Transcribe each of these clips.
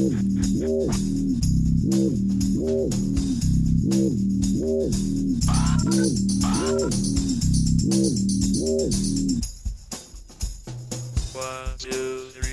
One, two, three.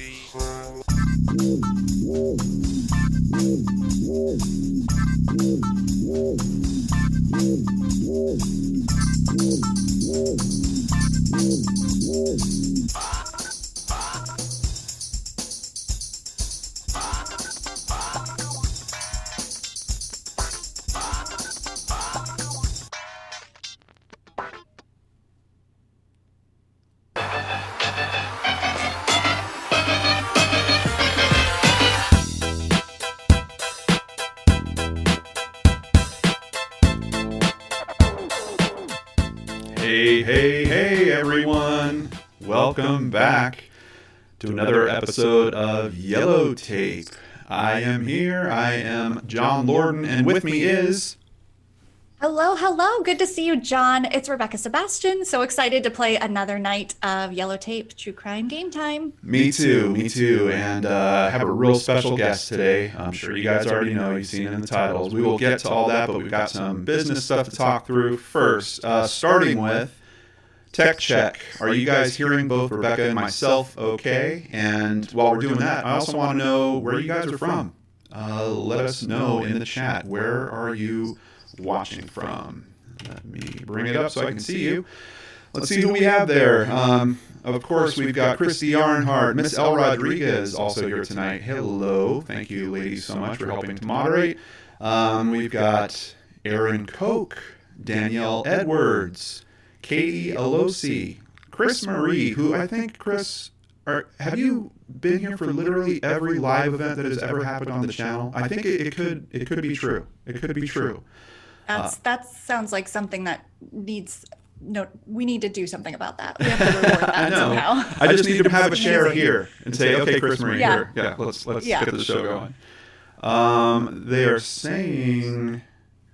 Hey, everyone. Welcome back to another episode of Yellow Tape. I am here. I am John Lordan, and with me is... Hello. Good to see you, John. It's Rebekah Sebastian. So excited to play another night of Yellow Tape True Crime Game Time. Me too. And I have a real special guest today. I'm sure you guys already know. You've seen it in the titles. We will get to all that, but we've got some business stuff to talk through first. Starting with Tech Check. Are you guys hearing both Rebekah and myself okay? And while we're doing that, I also want to know where you guys are from. Let us know in the chat. Where are you watching from? Let me bring it up so I can see you. Let's see who we have there. Of course, we've got Christy Arnhart. Miss L. Rodriguez also here tonight. Hello. Thank you, ladies, so much for helping to moderate. We've got Aaron Koch, Danielle Edwards, Katie Alosi, Chris Marie, who I think, Chris, have you been here for literally every live event that has ever happened on the channel? I think it could be true. It could be true. That sounds like something that needs... No, we need to do something about that. We have to reward that somehow. I just need to have a share here and say, okay, Chris Marie, Yeah. here. Yeah, let's get the show going. They are saying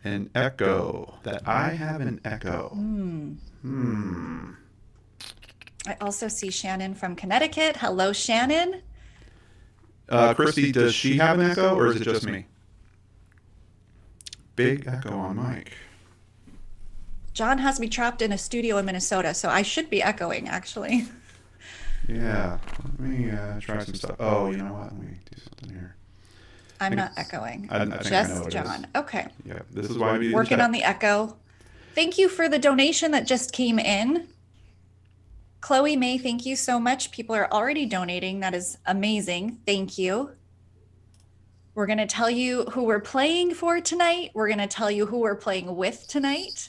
an echo, that I have an echo. I also see Shannon from Connecticut. Hello, Shannon. Christy, does she have an echo, or is it just me? Big echo on mic. John has me trapped in a studio in Minnesota, so I should be echoing, actually. Yeah, let me try some stuff. Oh, you know what? Let me do something here. I'm not echoing. I think just I know what it John. is. Okay. Yeah, this is why we do Working on the echo. Thank you for the donation that just came in. Chloe May, thank you so much. People are already donating. That is amazing. Thank you. We're going to tell you who we're playing for tonight. We're going to tell you who we're playing with tonight.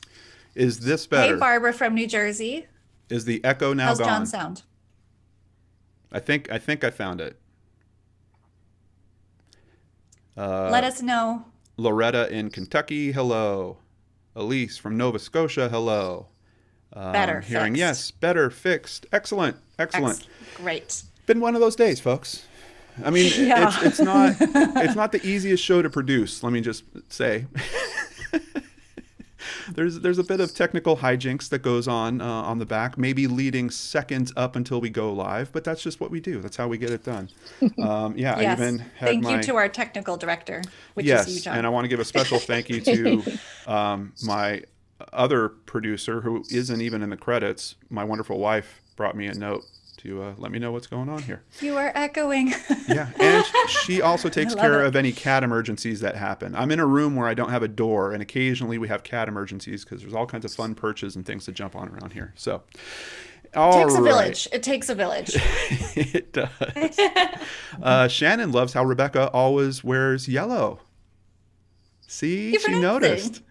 Is this better? Hey, Barbara from New Jersey. Is the echo now How's gone? John sound? I think I found it. Let us know. Loretta in Kentucky, hello. Elise from Nova Scotia, hello. Better hearing fixed. yes, better fixed. Excellent. Great. Been one of those days, folks. I mean, Yeah. it's not the easiest show to produce. Let me just say. There's a bit of technical hijinks that goes on the back, maybe leading seconds up until we go live, but that's just what we do. That's how we get it done. Yeah, Yes. I even had Thank you to our technical director, which yes, is you, John. and I want to give a special thank you to my other producer who isn't even in the credits. My wonderful wife brought me a note to let me know what's going on here. You are echoing. Yeah, and she also takes love care it. of any cat emergencies that happen. I'm in a room where I don't have a door, and occasionally we have cat emergencies because there's all kinds of fun perches and things to jump on around here. So, all Takes a right. village. It takes a village. It does. Shannon loves how Rebekah always wears yellow. See, Keep she pronouncing. noticed.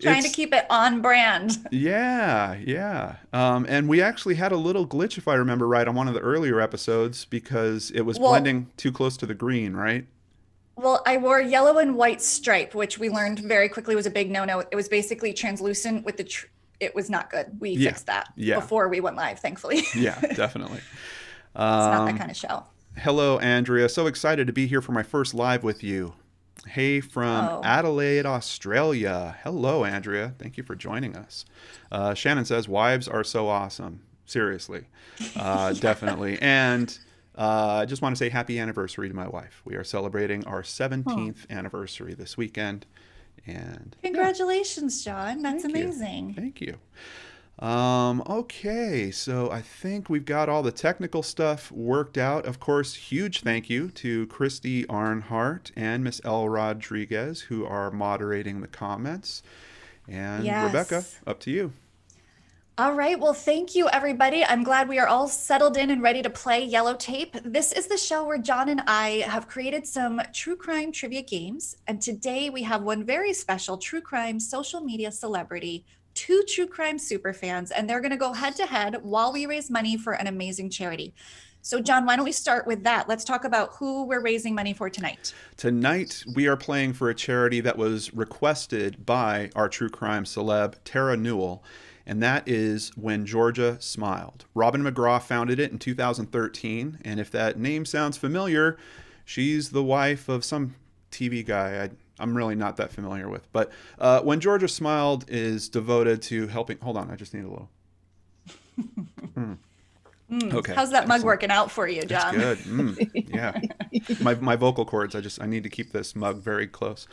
Trying to keep it on brand. Yeah. And we actually had a little glitch, if I remember right, on one of the earlier episodes because it was blending too close to the green, right? Well, I wore yellow and white stripe, which we learned very quickly was a big no-no. It was basically translucent with the... it was not good. We fixed that before we went live, thankfully. Yeah, definitely. It's not that kind of show. Hello, Andrea. So excited to be here for my first live with you. Hey from Adelaide, Australia. Hello, Andrea. Thank you for joining us. Shannon says, wives are so awesome. Seriously. Definitely. And I just want to say happy anniversary to my wife. We are celebrating our 17th anniversary this weekend. And Congratulations, John. That's thank you. amazing. Thank you. Okay, so I think we've got all the technical stuff worked out. Of course, huge thank you to Christy Arnhart and Miss L. Rodriguez, who are moderating the comments. And Yes. Rebekah, up to you. All right. Well, thank you, everybody. I'm glad we are all settled in and ready to play Yellow Tape. This is the show where John and I have created some true crime trivia games. And today we have one very special true crime social media celebrity, two true crime super fans, and they're going to go head to head while we raise money for an amazing charity. So, John, why don't we start with that? Let's talk about who we're raising money for tonight. Tonight, we are playing for a charity that was requested by our true crime celeb, Terra Newell, and that is When Georgia Smiled. Robin McGraw founded it in 2013, and if that name sounds familiar, she's the wife of some TV guy I'm really not that familiar with. But When Georgia Smiled is devoted to helping... Hold on, I just need a little... Okay. How's that mug working out for you, John? That's good. Yeah. My vocal cords, I need to keep this mug very close.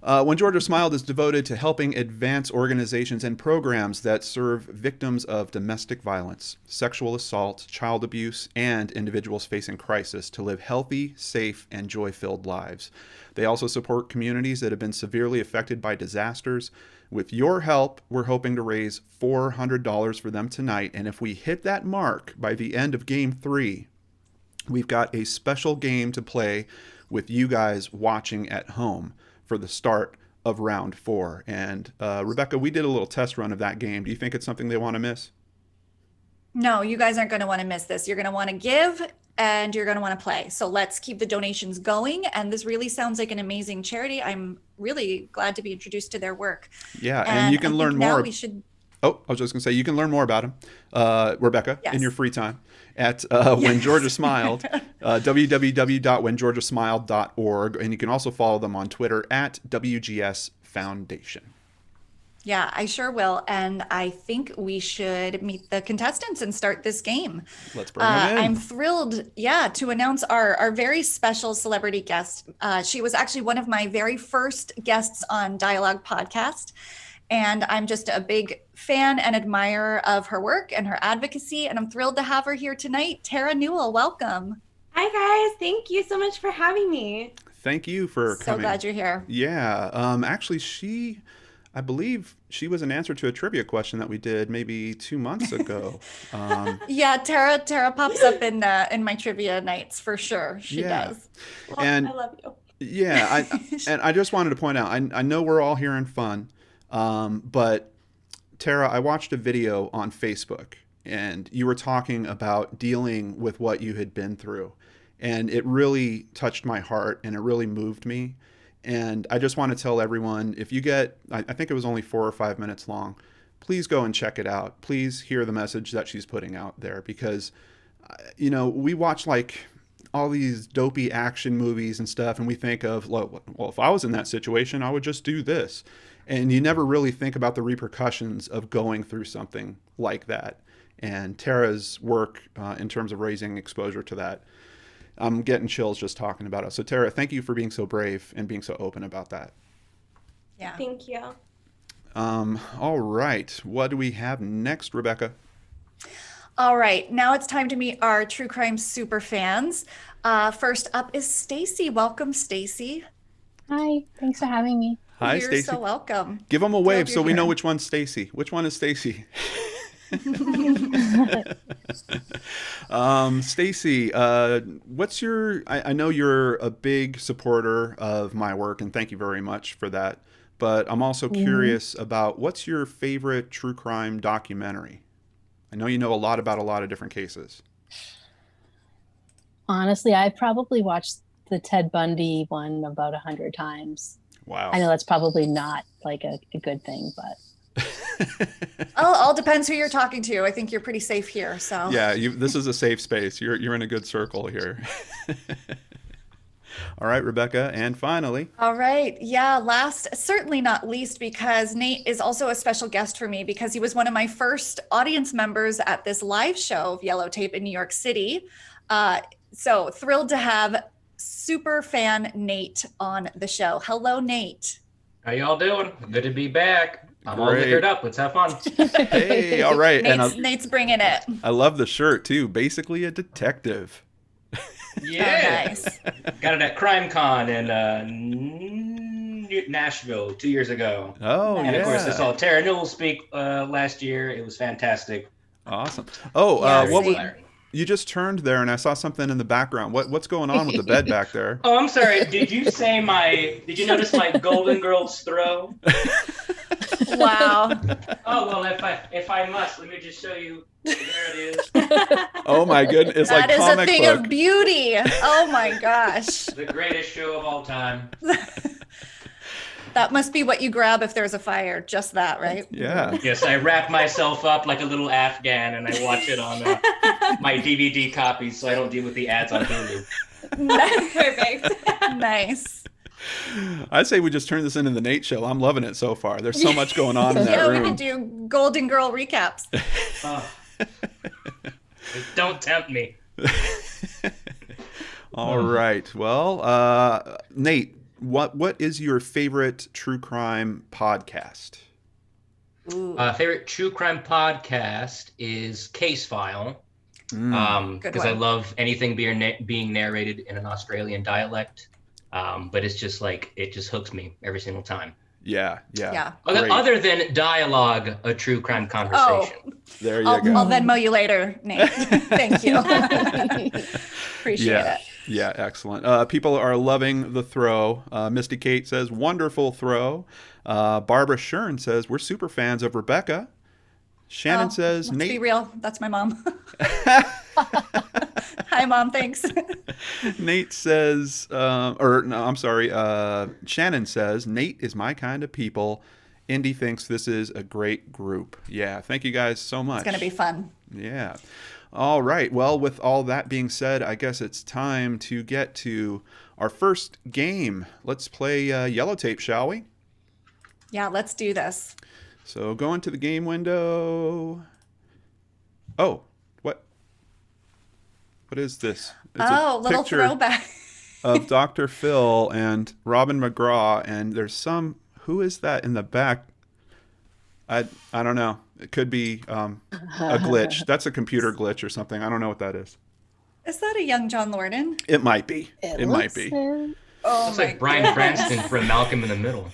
When Georgia Smiled is devoted to helping advance organizations and programs that serve victims of domestic violence, sexual assault, child abuse, and individuals facing crisis to live healthy, safe, and joy-filled lives. They also support communities that have been severely affected by disasters. With your help, we're hoping to raise $400 for them tonight. And if we hit that mark by the end of Game 3, we've got a special game to play with you guys watching at home for the start of round 4. And Rebekah, we did a little test run of that game. Do you think it's something they want to miss? No, you guys aren't going to want to miss this. You're going to want to give and you're going to want to play. So let's keep the donations going. And this really sounds like an amazing charity. I'm really glad to be introduced to their work. Yeah, and you can learn more. We should... Oh, I was just going to say, you can learn more about them, Rebekah, Yes. in your free time at When Georgia Smiled, www.whengeorgiasmiled.org. And you can also follow them on Twitter at WGS Foundation. Yeah, I sure will. And I think we should meet the contestants and start this game. Let's bring them in. I'm thrilled, to announce our very special celebrity guest. She was actually one of my very first guests on DIE-ALOGUE podcast. And I'm just a big fan and admirer of her work and her advocacy. And I'm thrilled to have her here tonight. Terra Newell, welcome. Hi, guys. Thank you so much for having me. Thank you for coming. So glad you're here. Yeah. Actually, I believe she was an answer to a trivia question that we did maybe 2 months ago. Yeah, Terra pops up in my trivia nights for sure. She does. Well, And I love you. yeah, I just wanted to point out, I know we're all here in fun, but Terra, I watched a video on Facebook and you were talking about dealing with what you had been through. And it really touched my heart and it really moved me. And I just want to tell everyone, if you get, I think it was only 4 or 5 minutes long, please go and check it out. Please hear the message that she's putting out there because, we watch like all these dopey action movies and stuff and we think of, well, if I was in that situation, I would just do this. And you never really think about the repercussions of going through something like that. And Terra's work in terms of raising exposure to that, I'm getting chills just talking about it. So Terra, thank you for being so brave and being so open about that. Yeah. Thank you. All right. What do we have next, Rebekah? All right. Now it's time to meet our true crime super fans. First up is Stacy. Welcome, Stacy. Hi, thanks for having me. Hi, You're Stacy. so welcome. Give them a wave so you're we know here. which one's Stacy. Which one is Stacy? Stacy, what's your, I know you're a big supporter of my work and thank you very much for that. But I'm also curious about what's your favorite true crime documentary? I know you know a lot about a lot of different cases. Honestly, I probably watched the Ted Bundy one about 100 times. Wow. I know that's probably not like a good thing, but All depends who you're talking to. I think you're pretty safe here. So Yeah, this is a safe space. You're in a good circle here. All right, Rebekah, and finally. All right. Yeah. Last, certainly not least, because Nate is also a special guest for me because he was one of my first audience members at this live show of Yellow Tape in New York City. So thrilled to have super fan Nate on the show. Hello, Nate. How y'all doing? Good to be back. I'm all Great. liquored up. Let's have fun. Hey, all right. Nate's bringing it. I love the shirt too. Basically a detective. Yeah. Oh, nice. Got it at Crime Con in Nashville 2 years ago. Oh, And yeah. of course, I saw Terra Newell speak last year. It was fantastic. Awesome. Oh, Yeah, what was, same. you just turned there and I saw something in the background. What's going on with the bed back there? Oh, I'm sorry. Did you notice my Golden Girls throw? Wow. Oh, well, if I must, let me just show you. There it is. Oh my goodness. It's That like is a comic thing book. of beauty. Oh my gosh. The greatest show of all time. That must be what you grab if there's a fire. Just that, right? Yeah. Yes, I wrap myself up like a little Afghan and I watch it on my DVD copies so I don't deal with the ads on Hulu. Perfect. Nice. I say we just turn this into the Nate show. I'm loving it so far. There's so much going on in that Yeah, we room. could do Golden Girl recaps. Oh. Don't tempt me. All right. Well, Nate, what is your favorite true crime podcast? Ooh. Favorite true crime podcast is Case File. Good Because I one. love anything being narrated in an Australian dialect. But it's just like, it just hooks me every single time. Yeah. Yeah. Great. Other than Dialogue, a true crime conversation. There you I'll go. Venmo you later, Nate. Thank you. Appreciate it. Yeah, excellent. People are loving the throw. Misty Kate says, wonderful throw. Barbara Shern says, we're super fans of Rebekah. Shannon says, let's be Nate. real. That's my mom. Hi, Mom. Thanks. Nate says, Shannon says, Nate is my kind of people. Indy thinks this is a great group. Yeah, thank you guys so much. It's going to be fun. Yeah. All right. Well, with all that being said, I guess it's time to get to our first game. Let's play Yellow Tape, shall we? Yeah, let's do this. So go into the game window. Oh, what is this? It's Oh, a little picture throwback. of Dr. Phil and Robin McGraw, and there's who is that in the back? I don't know. It could be a glitch. That's a computer glitch or something. I don't know what that is. Is that a young John Lordan? It might be. It might be. Oh, It's like Bryan Cranston from Malcolm in the Middle.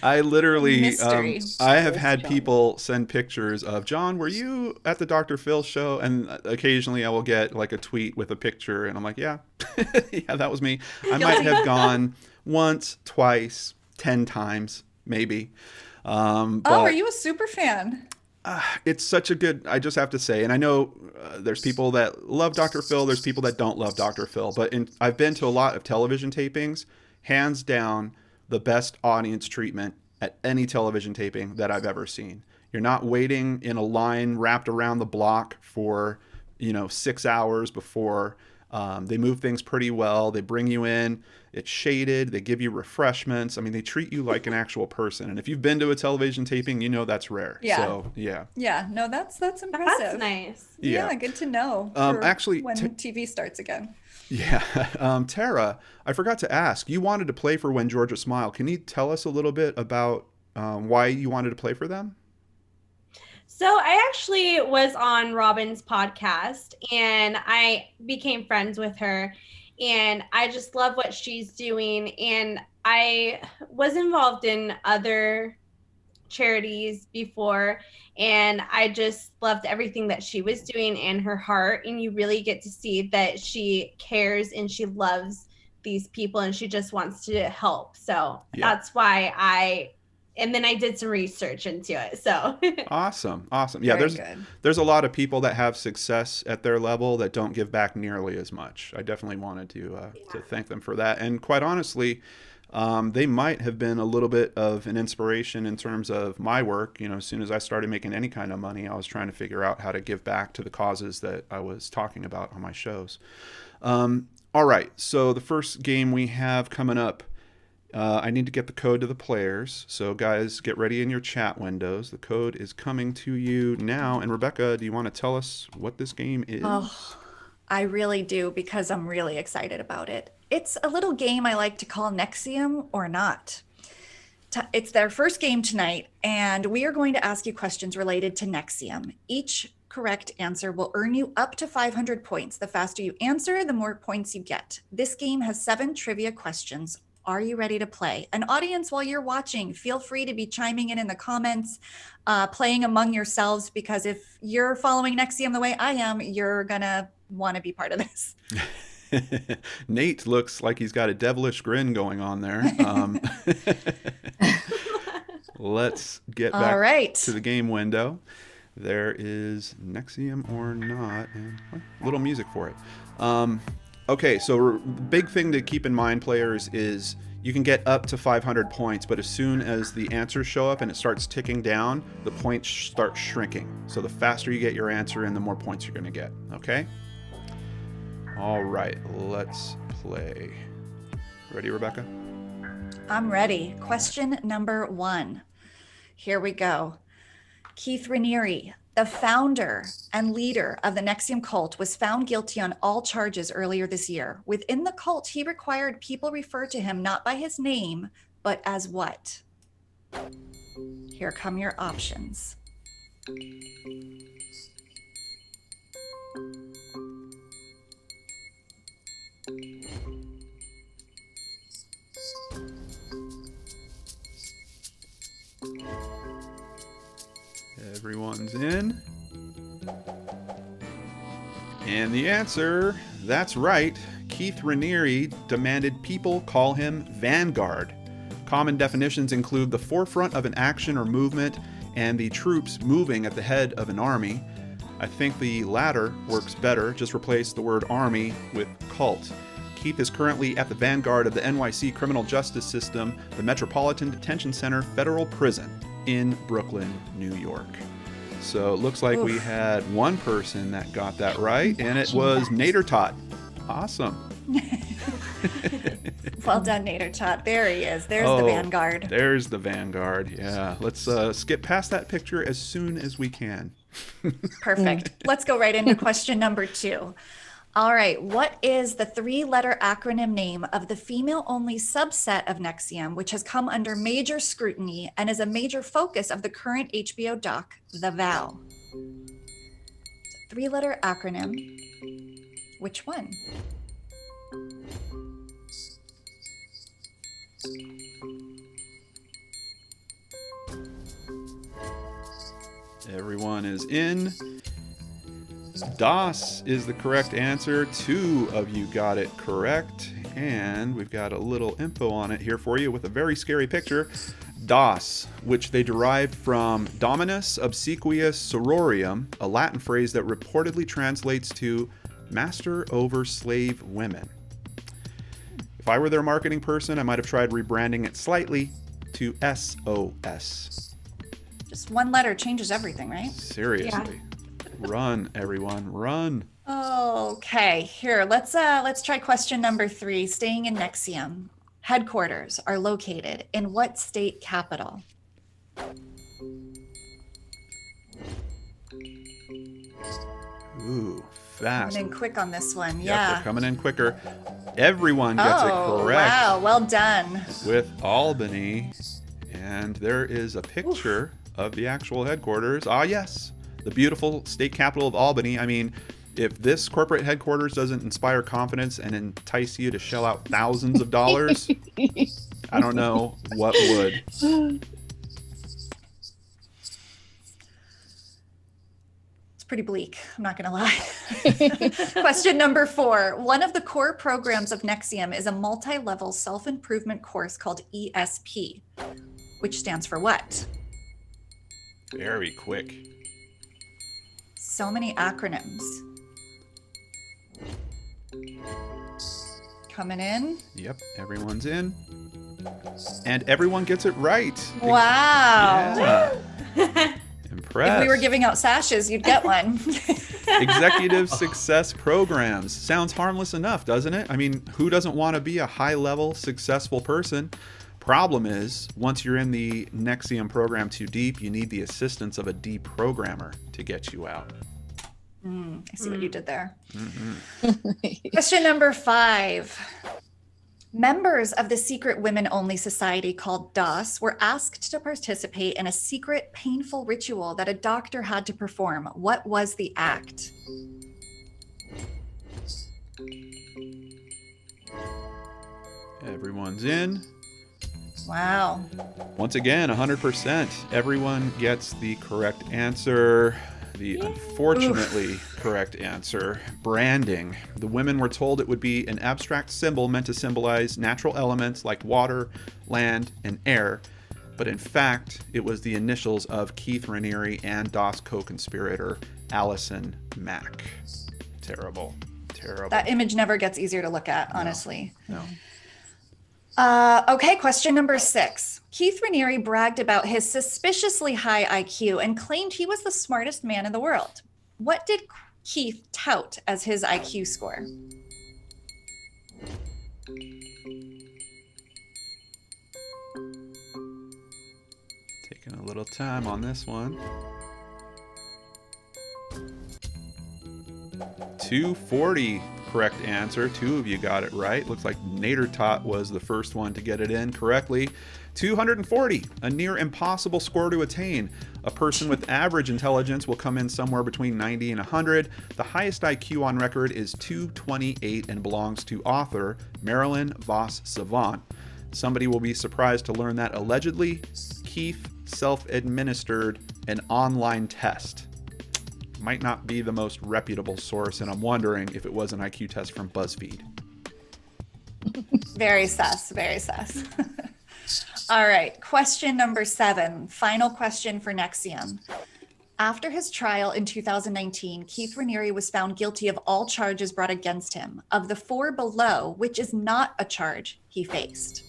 I literally, Mystery. I have had people send pictures of, John, were you at the Dr. Phil show? And occasionally I will get like a tweet with a picture and I'm like, yeah, yeah, that was me. I might have gone once, twice, 10 times, maybe. Oh, But are you a super fan? it's such a good, I just have to say, and I know there's people that love Dr. Phil, there's people that don't love Dr. Phil, but I've been to a lot of television tapings, hands down, the best audience treatment at any television taping that I've ever seen. You're not waiting in a line wrapped around the block for, 6 hours before. They move things pretty well. They bring you in. It's shaded. They give you refreshments. I mean, they treat you like an actual person. And if you've been to a television taping, you know that's rare. Yeah. So, yeah. Yeah, no, that's impressive. That's nice. Yeah, Yeah. good to know. Actually, when TV starts again. Yeah. Tara, I forgot to ask. You wanted to play for When Georgia Smile. Can you tell us a little bit about why you wanted to play for them? So I actually was on Robin's podcast and I became friends with her and I just love what she's doing. And I was involved in other charities before and I just loved everything that she was doing and her heart. And you really get to see that she cares and she loves these people and she just wants to help. So that's why and then I did some research into it. So Awesome. Yeah, Very good. there's a lot of people that have success at their level that don't give back nearly as much. I definitely wanted to thank them for that. And quite honestly, they might have been a little bit of an inspiration in terms of my work. As soon as I started making any kind of money, I was trying to figure out how to give back to the causes that I was talking about on my shows. All right. So the first game we have coming up, I need to get the code to the players. So guys, get ready in your chat windows. The code is coming to you now. And Rebekah, do you want to tell us what this game is? Oh, I really do, because I'm really excited about it. It's a little game I like to call Nexium or Not. It's their first game tonight, and we are going to ask you questions related to Nexium. Each correct answer will earn you up to 500 points. The faster you answer, the more points you get. This game has 7 trivia questions. Are you ready to play? An audience, while you're watching, feel free to be chiming in the comments, playing among yourselves, because if you're following Nexium the way I am, you're going to want to be part of this. Nate looks like he's got a devilish grin going on there. Let's get back to the game window. There is Nexium or Not, and a little music for it. Okay, so big thing to keep in mind, players, is you can get up to 500 points, but as soon as the answers show up and it starts ticking down, the points start shrinking. So the faster you get your answer in, the more points you're going to get, okay? All right, let's play. Ready, Rebekah? I'm ready. Question number 1. Here we go. Keith Raniere, the founder and leader of the Nexium cult, was found guilty on all charges earlier this year. Within the cult, he required people refer to him not by his name, but as what? Here come your options. Everyone's in. And the answer, that's right. Keith Raniere demanded people call him Vanguard. Common definitions include the forefront of an action or movement and the troops moving at the head of an army. I think the latter works better. Just replace the word army with cult. Keith is currently at the vanguard of the NYC criminal justice system, the Metropolitan Detention Center Federal Prison in Brooklyn, New York. So it looks like we had one person that got that right, and it was Nader Tot. Awesome. Well done, Nader Tot. There he is. There's the Vanguard. There's the Vanguard. Yeah. Let's skip past that picture as soon as we can. Perfect. Let's go right into question number 2. All right. What is the 3-letter acronym name of the female-only subset of Nexium, which has come under major scrutiny and is a major focus of the current HBO doc, The Vow? 3-letter acronym. Which one? Everyone is in. DOS is the correct answer. 2 of you got it correct. And we've got a little info on it here for you with a very scary picture. DOS, which they derived from Dominus Obsequious Sororium, a Latin phrase that reportedly translates to master over slave women. If I were their marketing person, I might have tried rebranding it slightly to SOS. Just one letter changes everything, right? Seriously. Yeah. Run, everyone, run. Okay, here, let's try question number 3. Staying in Nexium. Headquarters are located in what state capital? Ooh, fast. Coming in quick on this one, Yep, yeah. they're coming in quicker. Everyone gets it correct. Wow, well done. With Albany. And there is a picture of the actual headquarters. Ah, yes. The beautiful state capital of Albany. I mean, if this corporate headquarters doesn't inspire confidence and entice you to shell out thousands of dollars, I don't know what would. It's pretty bleak, I'm not gonna lie. Question number 4. One of the core programs of Nexium is a multi-level self-improvement course called ESP, which stands for what? Very quick. So many acronyms. Coming in. Yep, everyone's in. And everyone gets it right. Wow. Yeah. Impressed. If we were giving out sashes, you'd get one. Executive success programs. Sounds harmless enough, doesn't it? I mean, who doesn't want to be a high-level, successful person? Problem is, once you're in the Nexium program too deep, you need the assistance of a deprogrammer to get you out. I see what you did there. Mm-hmm. Question number 5. Members of the secret women-only society called DIE were asked to participate in a secret, painful ritual that a doctor had to perform. What was the act? Everyone's in. Wow. Once again, 100%. Everyone gets the correct answer. The unfortunately correct answer, branding. The women were told it would be an abstract symbol meant to symbolize natural elements like water, land, and air. But in fact, it was the initials of Keith Raniere and DOS co-conspirator Allison Mack. Terrible. Terrible. That image never gets easier to look at, honestly. No. Okay, question number 6. Keith Raniere bragged about his suspiciously high IQ and claimed he was the smartest man in the world. What did Keith tout as his IQ score? Taking a little time on this one. 240, correct answer. 2 of you got it right. Looks like Nader Tot was the first one to get it in correctly. 240, a near impossible score to attain. A person with average intelligence will come in somewhere between 90 and 100. The highest IQ on record is 228 and belongs to author Marilyn Vos Savant. Somebody will be surprised to learn that allegedly Keith self-administered an online test. Might not be the most reputable source, and I'm wondering if it was an IQ test from BuzzFeed. Very sus, very sus. All right, question number 7, final question for Nexium. After his trial in 2019, Keith Raniere was found guilty of all charges brought against him. Of the 4 below, which is not a charge he faced?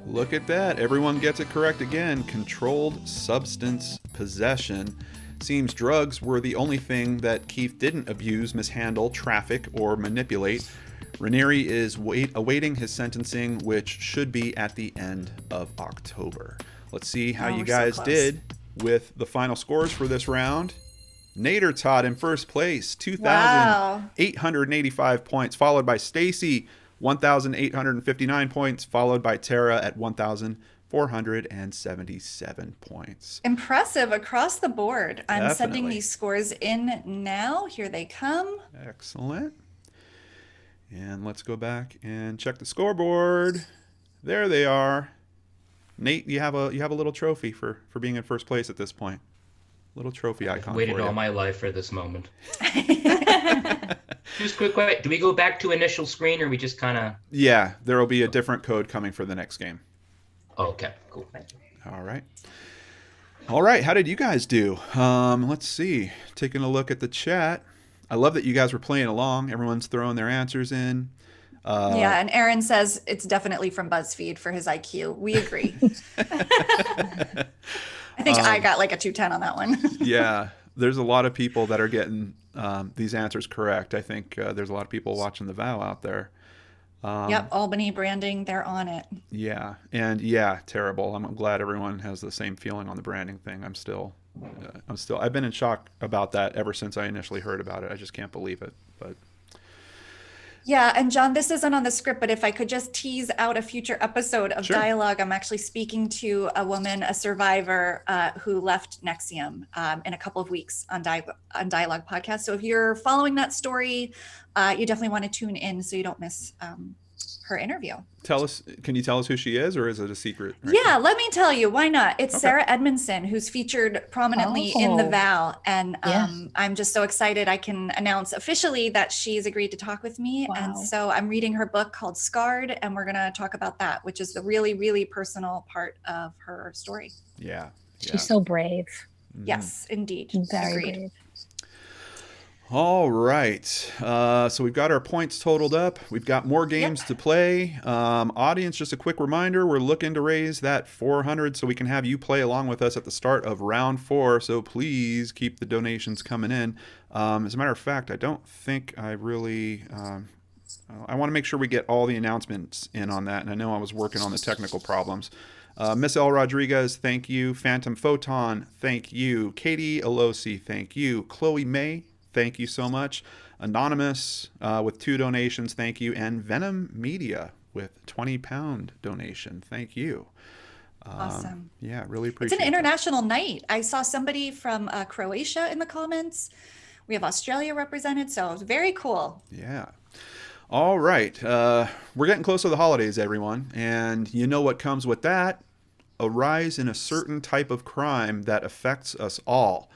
Look at that. Everyone gets it correct again. Controlled substance possession. Seems drugs were the only thing that Keith didn't abuse, mishandle, traffic, or manipulate. Raniere is awaiting his sentencing, which should be at the end of October. Let's see how you guys did with the final scores for this round. Nader Tot in first place, 2,885 points, followed by Stacy, 1,859 points, followed by Terra at 1,477 points. Impressive across the board. I'm Definitely. sending these scores in now. Here they come. Excellent. And let's go back and check the scoreboard. There they are. Nate, you have a little trophy for being in first place at this point. Little trophy icon. I've waited for you. all my life for this moment. Just quick, do we go back to initial screen, or we just kind of? Yeah, there will be a different code coming for the next game. Okay, cool. All right. All right. How did you guys do? Let's see. Taking a look at the chat. I love that you guys were playing along. Everyone's throwing their answers in. Yeah, and Aaron says it's definitely from BuzzFeed for his IQ. We agree. I think I got like a 210 on that one. Yeah, there's a lot of people that are getting these answers correct. I think there's a lot of people watching the VOW out there. Yep, Albany branding, they're on it. Yeah, and yeah, terrible. I'm glad everyone has the same feeling on the branding thing. I've been in shock about that ever since I initially heard about it. I just can't believe it. But yeah, and John, this isn't on the script, but if I could just tease out a future episode of Sure. Dialogue, I'm actually speaking to a woman, a survivor who left Nexium in a couple of weeks on Dialogue podcast. So if you're following that story, you definitely want to tune in so you don't miss her interview. can you tell us who she is, or is it a secret? Yeah, let me tell you, why not? It's Okay. Sarah Edmondson, who's featured prominently in the Oh. VOW. And Yeah. I'm just so excited I can announce officially that she's agreed to talk with me. And Wow. so I'm reading her book called Scarred, and we're going to talk about that, which is the really, really personal part of her story. Yeah. She's so brave. Mhm. Yes, indeed. Very Agreed. brave. All right. So we've got our points totaled up. We've got more games to play. Audience, just a quick reminder, we're looking to raise that 400 so we can have you play along with us at the start of round 4. So please keep the donations coming in. As a matter of fact, I don't think I really... I want to make sure we get all the announcements in on that. And I know I was working on the technical problems. Miss L. Rodriguez, thank you. Phantom Photon, thank you. Katie Alosi, thank you. Chloe May, thank you so much. Anonymous with 2 donations, thank you. And Venom Media with £20 donation, thank you. Awesome. Yeah, really appreciate it. It's an international night. I saw somebody from Croatia in the comments. We have Australia represented, so it's very cool. Yeah. All right. We're getting close to the holidays, everyone. And you know what comes with that? A rise in a certain type of crime that affects us all.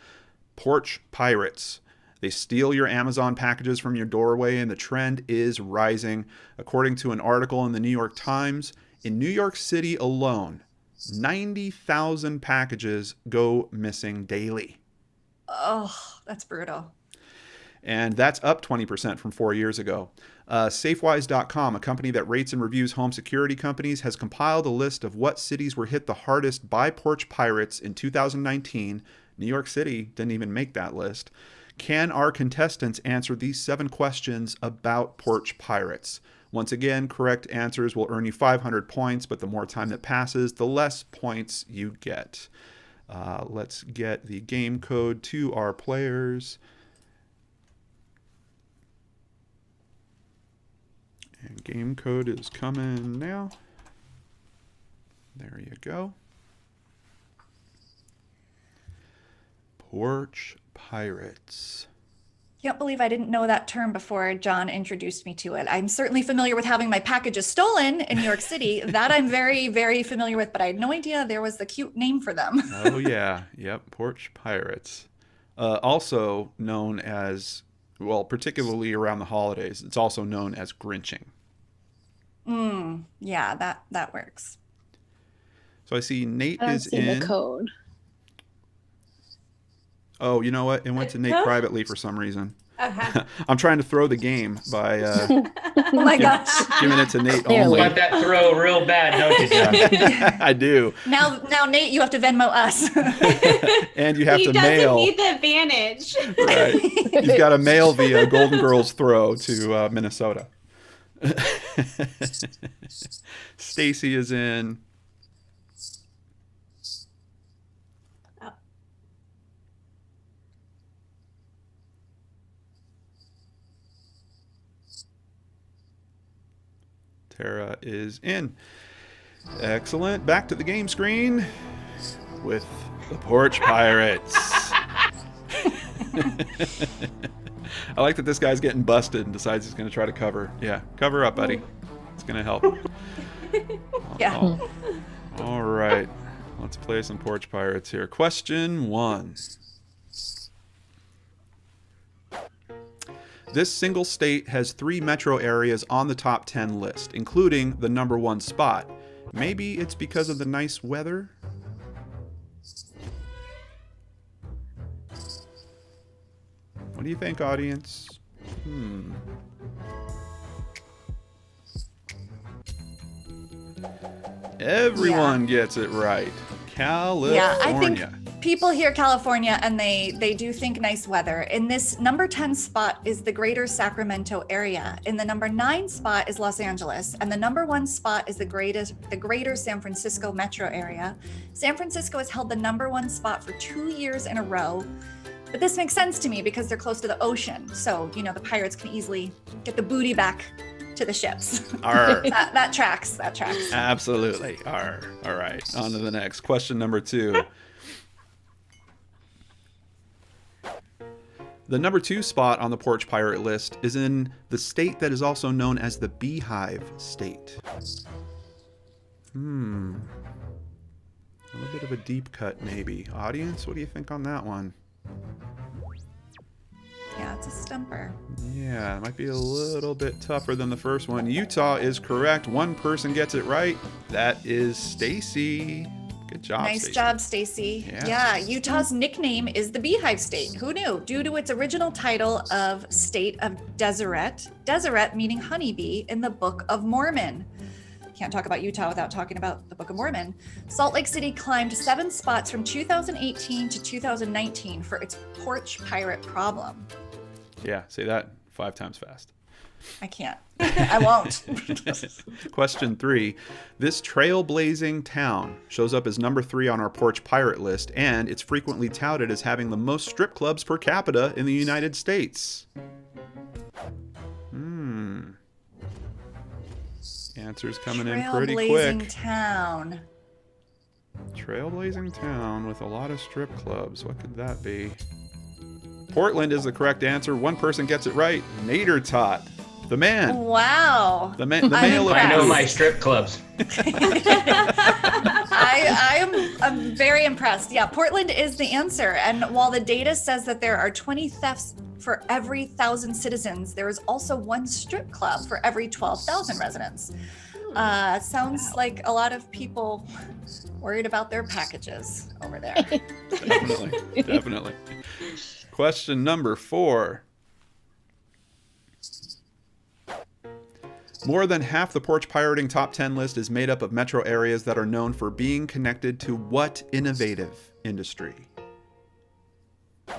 Porch pirates. They steal your Amazon packages from your doorway, and the trend is rising. According to an article in the New York Times, in New York City alone, 90,000 packages go missing daily. Oh, that's brutal. And that's up 20% from 4 years ago. Safewise.com, a company that rates and reviews home security companies, has compiled a list of what cities were hit the hardest by porch pirates in 2019. New York City didn't even make that list. Can our contestants answer these 7 questions about porch pirates? Once again, correct answers will earn you 500 points, but the more time that passes, the less points you get. Let's get the game code to our players. And game code is coming now. There you go. Porch pirates. Can't believe I didn't know that term before John introduced me to it. I'm certainly familiar with having my packages stolen in New York City. That I'm very, very familiar with, but I had no idea there was the cute name for them. Oh, yeah. Yep. Porch pirates. Also known as, well, particularly around the holidays, it's also known as Grinching. Yeah, that works. So I see Nate I don't is see in. the code. Oh, you know what? It went to Nate privately for some reason. Okay. I'm trying to throw the game by Oh my gosh. giving it to Nate Clearly. only. Want that throw real bad, don't you, John? I do. Now, Nate, you have to Venmo us. And you have He to doesn't mail. need the advantage. Right. You've got to mail the Golden Girls throw to Minnesota. Stacy is in. Oh. Terra is in. Excellent. Back to the game screen with the Porch Pirates. I like that this guy's getting busted and decides he's going to try to cover. Yeah, cover up, buddy. It's going to help. Yeah. Oh. All right. Let's play some Porch Pirates here. Question 1. This single state has 3 metro areas on the top 10 list, including the number 1 spot. Maybe it's because of the nice weather? What do you think, audience? Everyone gets it right. California. Yeah, I think people hear California and they do think nice weather. In this number 10 spot is the greater Sacramento area. In the number 9 spot is Los Angeles. And the number 1 spot is the greater San Francisco metro area. San Francisco has held the number 1 spot for 2 years in a row. But this makes sense to me because they're close to the ocean. So, the pirates can easily get the booty back to the ships. Arr. that tracks. Absolutely. Arr. All right. On to the next. Question number 2. The number 2 spot on the Porch Pirate list is in the state that is also known as the Beehive State. A little bit of a deep cut, maybe. Audience, what do you think on that one? Yeah, it's a stumper. Yeah, it might be a little bit tougher than the first one. Utah is correct. One person gets it right. That is Stacy. Good job, Nice Stacey. job, Stacy. Yeah. Yeah, Utah's nickname is the Beehive State. Who knew? Due to its original title of State of Deseret, Deseret meaning honeybee in the Book of Mormon. Can't talk about Utah without talking about the Book of Mormon. Salt Lake City climbed 7 spots from 2018 to 2019 for its porch pirate problem. Yeah, say that 5 times fast. I can't. I won't. Question 3. This trailblazing town shows up as number 3 on our porch pirate list, and it's frequently touted as having the most strip clubs per capita in the United States. Answers coming in pretty Trailblazing quick. town. Trailblazing town with a lot of strip clubs. What could that be? Portland is the correct answer. One person gets it right. Nader Tot. The man. Wow. The male of I know impressed. my strip clubs. I'm very impressed. Yeah, Portland is the answer. And while the data says that there are 20 thefts for every 1,000 citizens, there is also 1 strip club for every 12,000 residents. Sounds like a lot of people worried about their packages over there. Definitely. Question number 4. More than half the porch pirating top 10 list is made up of metro areas that are known for being connected to what innovative industry? See,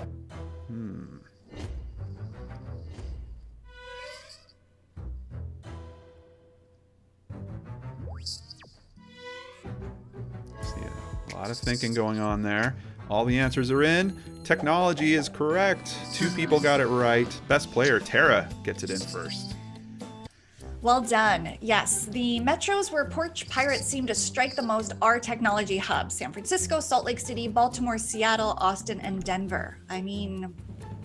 a lot of thinking going on there. All the answers are in. Technology is correct. 2 people got it right. Best player, Terra, gets it in first. Well done. Yes, the metros where porch pirates seem to strike the most are technology hubs: San Francisco, Salt Lake City, Baltimore, Seattle, Austin, and Denver. I mean,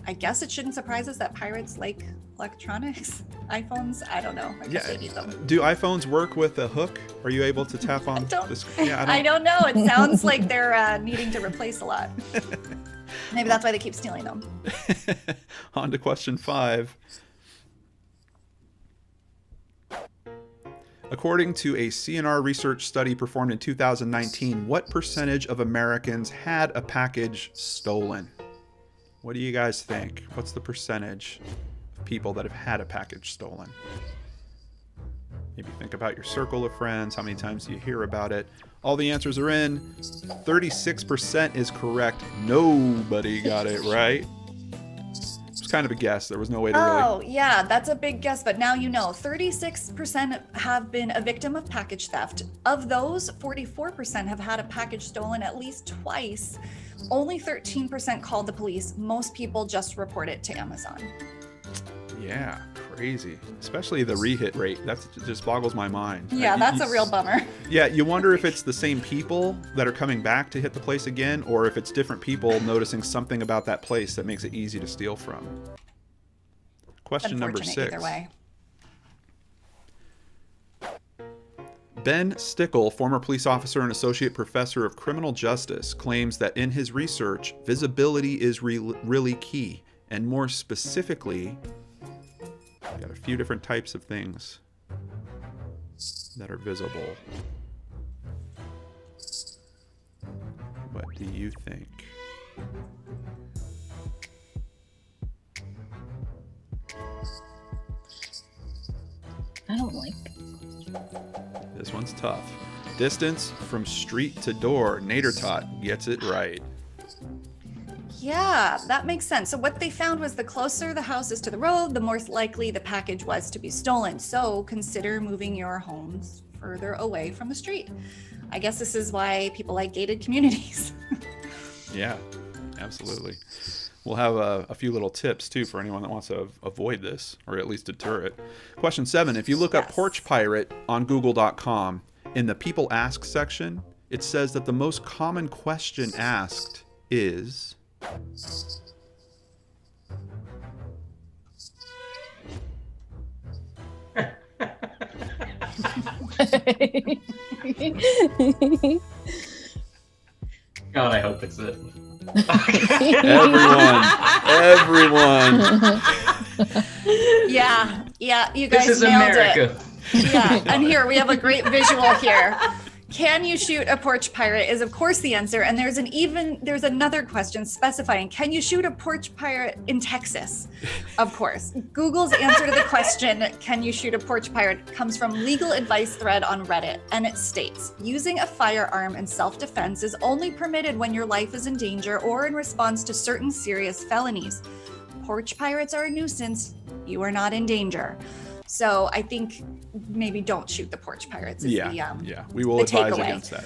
I guess it shouldn't surprise us that pirates like electronics, iPhones. I don't know. I guess they need them. Do iPhones work with a hook? Are you able to tap on this? Yeah, I don't know. It sounds like they're needing to replace a lot. Maybe that's why they keep stealing them. On to question 5. According to a CNR research study performed in 2019, what percentage of Americans had a package stolen? What do you guys think? What's the percentage of people that have had a package stolen? Maybe think about your circle of friends, how many times do you hear about it? All the answers are in. 36% is correct. Nobody got it right. It was kind of a guess. There was no way to really... Oh, yeah, that's a big guess, but now you know. 36% have been a victim of package theft. Of those, 44% have had a package stolen at least twice. Only 13% called the police. Most people just report it to Amazon. Yeah, crazy. Especially the re-hit rate. That just boggles my mind. Yeah, that's a real bummer. Yeah, you wonder if it's the same people that are coming back to hit the place again, or if it's different people noticing something about that place that makes it easy to steal from. Question number 6. Either way. Ben Stickle, former police officer and associate professor of criminal justice, claims that in his research, visibility is really key. And more specifically, got a few different types of things that are visible. What do you think? I don't like. This one's tough. Distance from street to door. Nader Tot gets it right. Yeah, that makes sense. So what they found was the closer the house is to the road, the more likely the package was to be stolen. So consider moving your homes further away from the street. I guess this is why people like gated communities. Yeah, absolutely. We'll have a few little tips, too, for anyone that wants to avoid this, or at least deter it. Question 7. If you look up Porch Pirate on Google.com, in the People Ask section, it says that the most common question asked is... God, I hope it's it. Everyone. Yeah, you guys This is nailed America. it. Yeah, and here we have a great visual here. Can you shoot a porch pirate is of course the answer. And there's another question specifying, can you shoot a porch pirate in Texas? Of course. Google's answer to the question, can you shoot a porch pirate, comes from legal advice thread on Reddit. And it states, using a firearm in self-defense is only permitted when your life is in danger or in response to certain serious felonies. Porch pirates are a nuisance. You are not in danger. So I think maybe don't shoot the porch pirates. We will advise against that.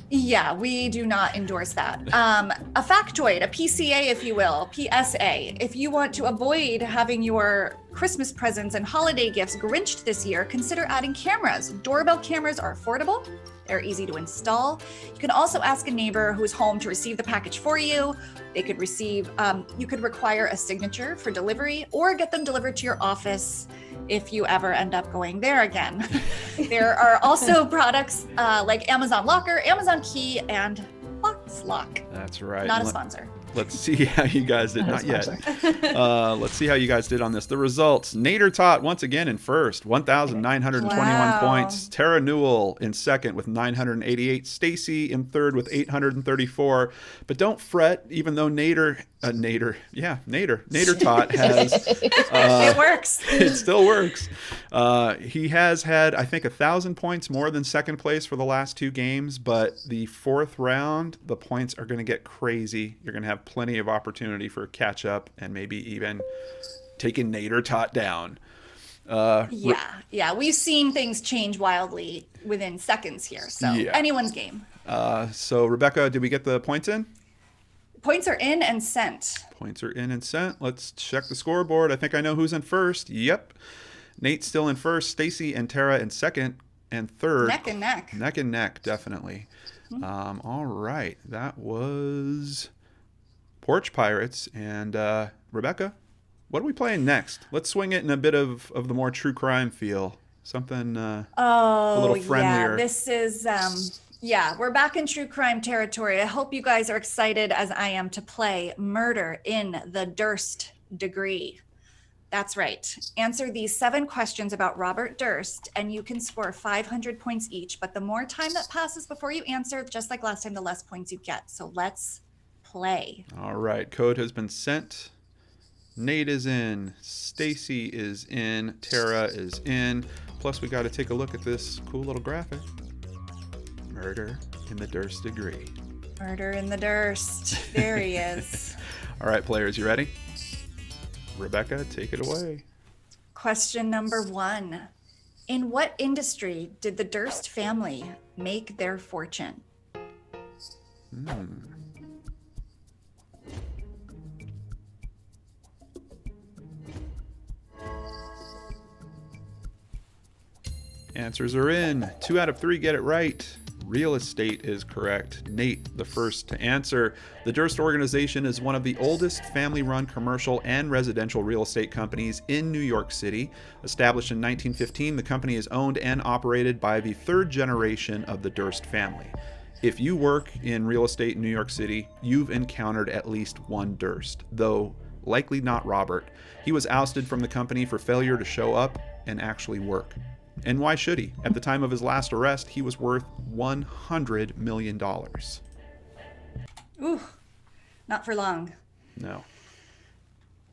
Yeah, we do not endorse that. A factoid, a PCA, if you will, PSA. If you want to avoid having your Christmas presents and holiday gifts Grinched this year, consider adding cameras. Doorbell cameras are affordable. They're easy to install. You can also ask a neighbor who's home to receive the package for you. They could receive, you could require a signature for delivery or get them delivered to your office if you ever end up going there again. There are also products like Amazon Locker, Amazon Key, and Box Lock. That's right. Not a sponsor. Let's see how you guys did. Not yet. Let's see how you guys did on this. The results. Nader Tot once again in first, 1,921 points. Terra Newell in second with 988. Stacy in third with 834. But don't fret, even though Nader Tot has... it works. It still works. He has had, I think, 1,000 points more than second place for the last two games. But the fourth round, the points are going to get crazy. You're going to have plenty of opportunity for catch up and maybe even taking Nader Tot down. Yeah. We've seen things change wildly within seconds here. So anyone's game. So Rebekah, did we get the points in? Points are in and sent. Points are in and sent. Let's check the scoreboard. I think I know who's in first. Yep. Nate's still in first. Stacy and Tara in second and third. Neck and neck. Neck and neck, definitely. Mm-hmm. All right. That was Porch Pirates. And Rebekah, what are we playing next? Let's swing it in a bit of the more true crime feel. Something a little friendlier. Yeah. This is... we're back in true crime territory. I hope you guys are excited as I am to play Murder in the Durst Degree. That's right. Answer these 7 questions about Robert Durst, and you can score 500 points each. But the more time that passes before you answer, just like last time, the less points you get. So let's play. All right. Code has been sent. Nate is in. Stacy is in. Tara is in. Plus, we got to take a look at this cool little graphic. Murder in the Durst Degree. Murder in the Durst. There he is. All right, players, you ready? Rebekah, take it away. Question number 1. In what industry did the Durst family make their fortune? Answers are in. 2 out of 3 get it right. Real estate is correct. Nate, the first to answer. The Durst organization is one of the oldest family-run commercial and residential real estate companies in New York City. Established in 1915, the company is owned and operated by the 3rd generation of the Durst family. If you work in real estate in New York City, you've encountered at least one Durst, though likely not Robert. He was ousted from the company for failure to show up and actually work. And why should he? At the time of his last arrest, he was worth $100 million. Ooh, not for long. No.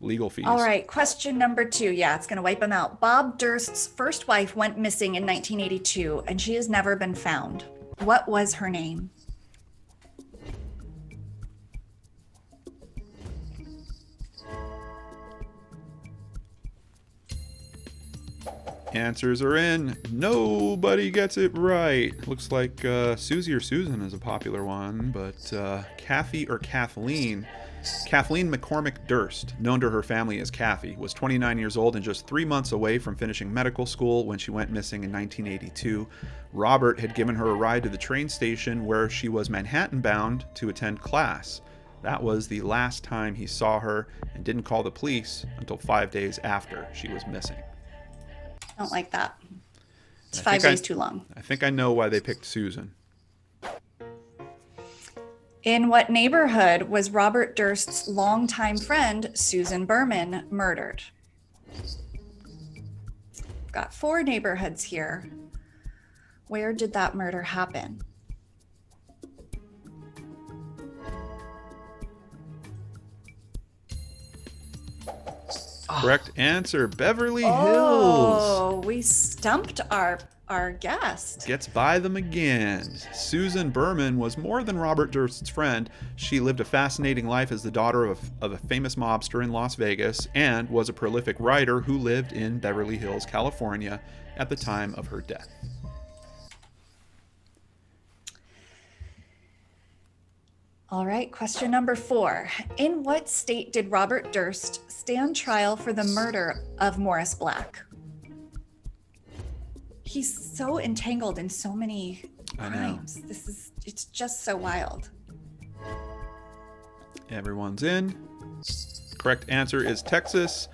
Legal fees. All right, question number 2. Yeah, it's going to wipe him out. Bob Durst's first wife went missing in 1982, and she has never been found. What was her name? Answers are in. Nobody gets it right. Looks like Susie or Susan is a popular one, but Kathy or Kathleen. Kathleen McCormick Durst, known to her family as Kathy, was 29 years old and just 3 months away from finishing medical school when she went missing in 1982. Robert had given her a ride to the train station where she was Manhattan-bound to attend class. That was the last time he saw her and didn't call the police until 5 days after she was missing. Don't like that. It's 5 days too long. I think I know why they picked Susan. In what neighborhood was Robert Durst's longtime friend, Susan Berman, murdered? Got 4 neighborhoods here. Where did that murder happen? Correct answer, Beverly Hills. Oh, we stumped our guest. Gets by them again. Susan Berman was more than Robert Durst's friend. She lived a fascinating life as the daughter of a famous mobster in Las Vegas and was a prolific writer who lived in Beverly Hills, California at the time of her death. All right, question number 4. In what state did Robert Durst stand trial for the murder of Morris Black? He's so entangled in so many crimes. It's just so wild. Everyone's in. Correct answer is Texas.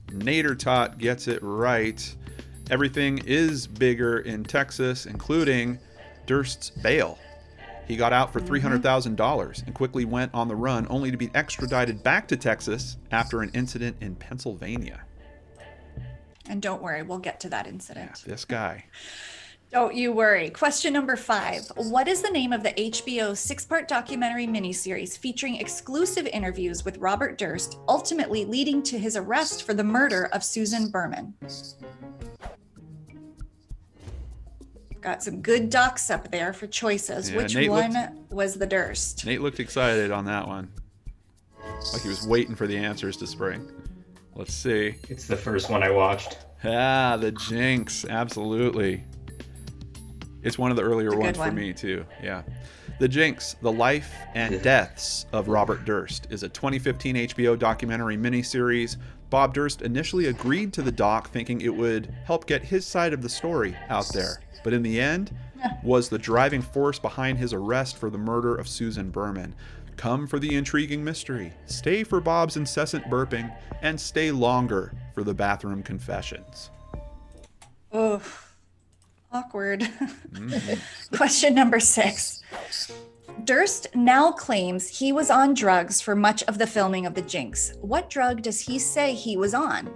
Nader Tot gets it right. Everything is bigger in Texas, including Durst's bail. He got out for $300,000 and quickly went on the run, only to be extradited back to Texas after an incident in Pennsylvania. And don't worry, we'll get to that incident. Yeah, this guy. Don't you worry. Question number 5. What is the name of the HBO 6-part documentary miniseries featuring exclusive interviews with Robert Durst, ultimately leading to his arrest for the murder of Susan Berman? Got some good docs up there for choices. Yeah, Which Nate one was the Durst? Nate looked excited on that one. Like he was waiting for the answers to spring. Let's see. It's the first one I watched. Ah, the Jinx. Absolutely. It's one of the earlier ones for me, too. Yeah. The Jinx, The Life and Deaths of Robert Durst, is a 2015 HBO documentary miniseries. Bob Durst initially agreed to the doc thinking it would help get his side of the story out there, but in the end was the driving force behind his arrest for the murder of Susan Berman. Come for the intriguing mystery, stay for Bob's incessant burping, and stay longer for the bathroom confessions. Oh, awkward. Question number 6. Durst now claims he was on drugs for much of the filming of The Jinx. What drug does he say he was on?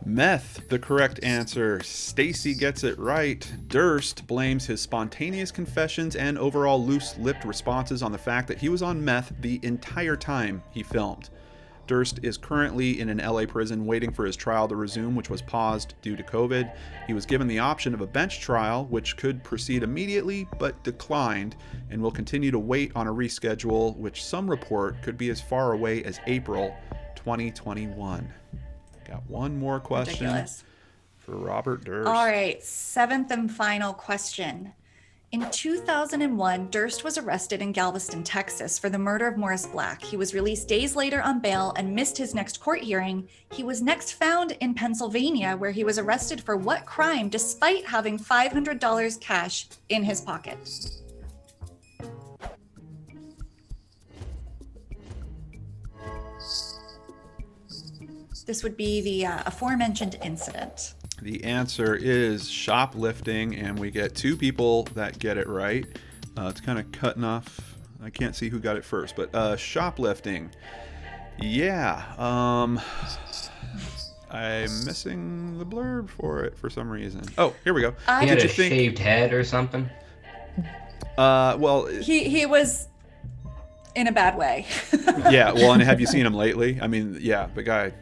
Meth, the correct answer. Stacy gets it right. Durst blames his spontaneous confessions and overall loose-lipped responses on the fact that he was on meth the entire time he filmed. Durst is currently in an LA prison waiting for his trial to resume, which was paused due to COVID. He was given the option of a bench trial, which could proceed immediately, but declined, and will continue to wait on a reschedule, which some report could be as far away as April 2021. Got one more question. Ridiculous. For Robert Durst. All right, 7th and final question. In 2001, Durst was arrested in Galveston, Texas for the murder of Morris Black. He was released days later on bail and missed his next court hearing. He was next found in Pennsylvania, where he was arrested for what crime despite having $500 cash in his pocket? This would be the aforementioned incident. The answer is shoplifting, and we get 2 people that get it right. It's kind of cutting off. I can't see who got it first, but shoplifting. Yeah. I'm missing the blurb for it for some reason. Oh, here we go. He had a shaved head or something? Well... He was... in a bad way. Yeah, well, and have you seen him lately? I mean, yeah, the guy,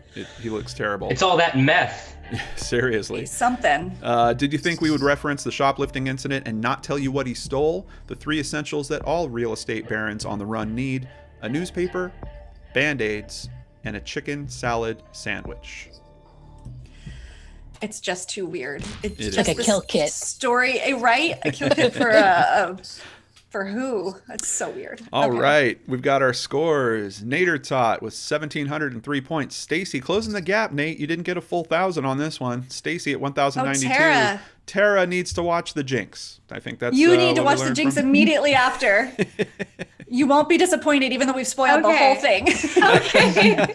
he looks terrible. It's all that meth. Seriously. Something. Did you think we would reference the shoplifting incident and not tell you what he stole? The 3 essentials that all real estate barons on the run need: a newspaper, Band-Aids, and a chicken salad sandwich. It's just too weird. It's It just like a kill kit story, right? A kill kit for who? That's so weird. All right, we've got our scores. Nader Tot with 1,703 points. Stacy closing the gap. Nate, you didn't get a full 1,000 on this one. Stacy at 1,092. Tara. Tara needs to watch The Jinx. I think that's you need to what we watch The learned Jinx from... immediately after. You won't be disappointed, even though we've spoiled the whole thing. Okay.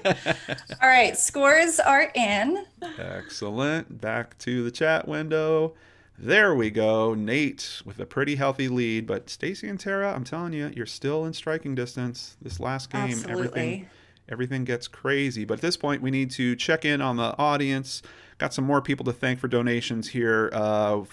All right, scores are in. Excellent. Back to the chat window. There we go. Nate with a pretty healthy lead, but Stacy and Tara, I'm telling you, you're still in striking distance. This last game, Absolutely. everything gets crazy. But at this point, we need to check in on the audience. Got some more people to thank for donations here.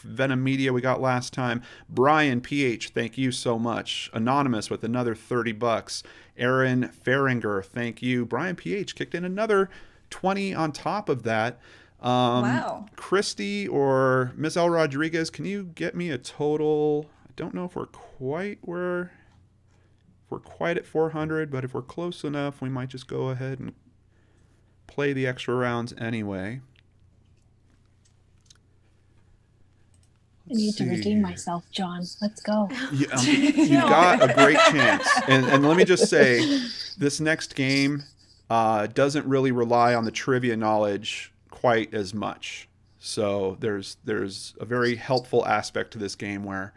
Venom Media we got last time. Brian PH, thank you so much. Anonymous with another $30. Aaron Feringer, thank you. Brian PH kicked in another 20 on top of that. Wow. Christy or Ms. L. Rodriguez, can you get me a total? I don't know if we're quite at 400, but if we're close enough, we might just go ahead and play the extra rounds anyway. I need to redeem myself, John. Let's go. You've got a great chance. And let me just say, this next game doesn't really rely on the trivia knowledge quite as much. So there's a very helpful aspect to this game where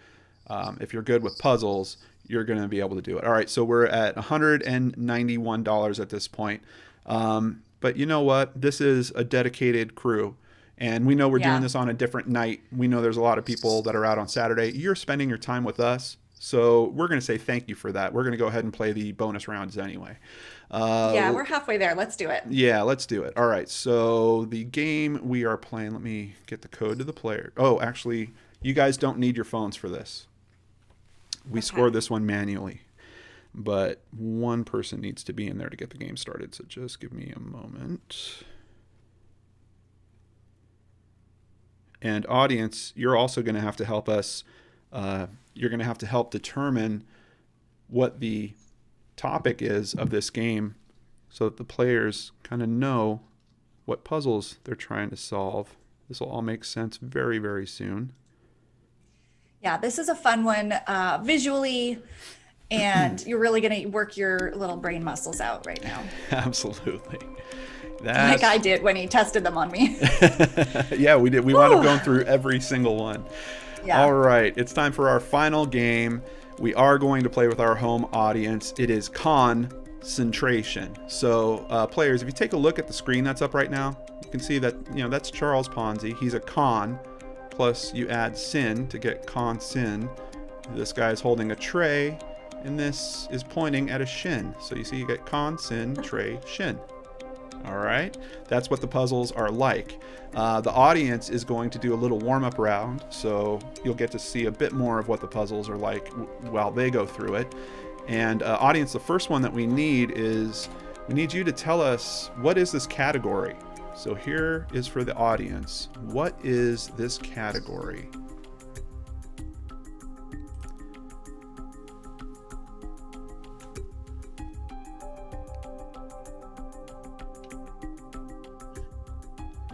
if you're good with puzzles, you're going to be able to do it. All right, so we're at $191 at this point. But you know what? This is a dedicated crew. And we know we're doing this on a different night. We know there's a lot of people that are out on Saturday. You're spending your time with us. So we're going to say thank you for that. We're going to go ahead and play the bonus rounds anyway. Yeah, we're halfway there. Let's do it. Yeah, let's do it. All right, so the game we are playing, let me get the code to the player. Oh, actually, you guys don't need your phones for this. We scored this one manually. But one person needs to be in there to get the game started. So just give me a moment. And audience, you're also going to have to help us. You're going to have to help determine what the topic is of this game so that the players kind of know what puzzles they're trying to solve. This will all make sense very, very soon. Yeah, this is a fun one visually, and you're really going to work your little brain muscles out right now. Absolutely. Like I did when he tested them on me. Yeah, we did. We wound up going through every single one. Yeah. All right, it's time for our final game. We are going to play with our home audience. It is Centration. So players, if you take a look at the screen that's up right now, you can see that, that's Charles Ponzi. He's a con, plus you add sin to get con-sin. This guy is holding a tray, and this is pointing at a shin. So you see you get con-sin, tray, shin. All right, that's what the puzzles are like. The audience is going to do a little warm-up round, so you'll get to see a bit more of what the puzzles are like while they go through it. And audience, the first one that we need is, we need you to tell us, what is this category? So here is for the audience. What is this category?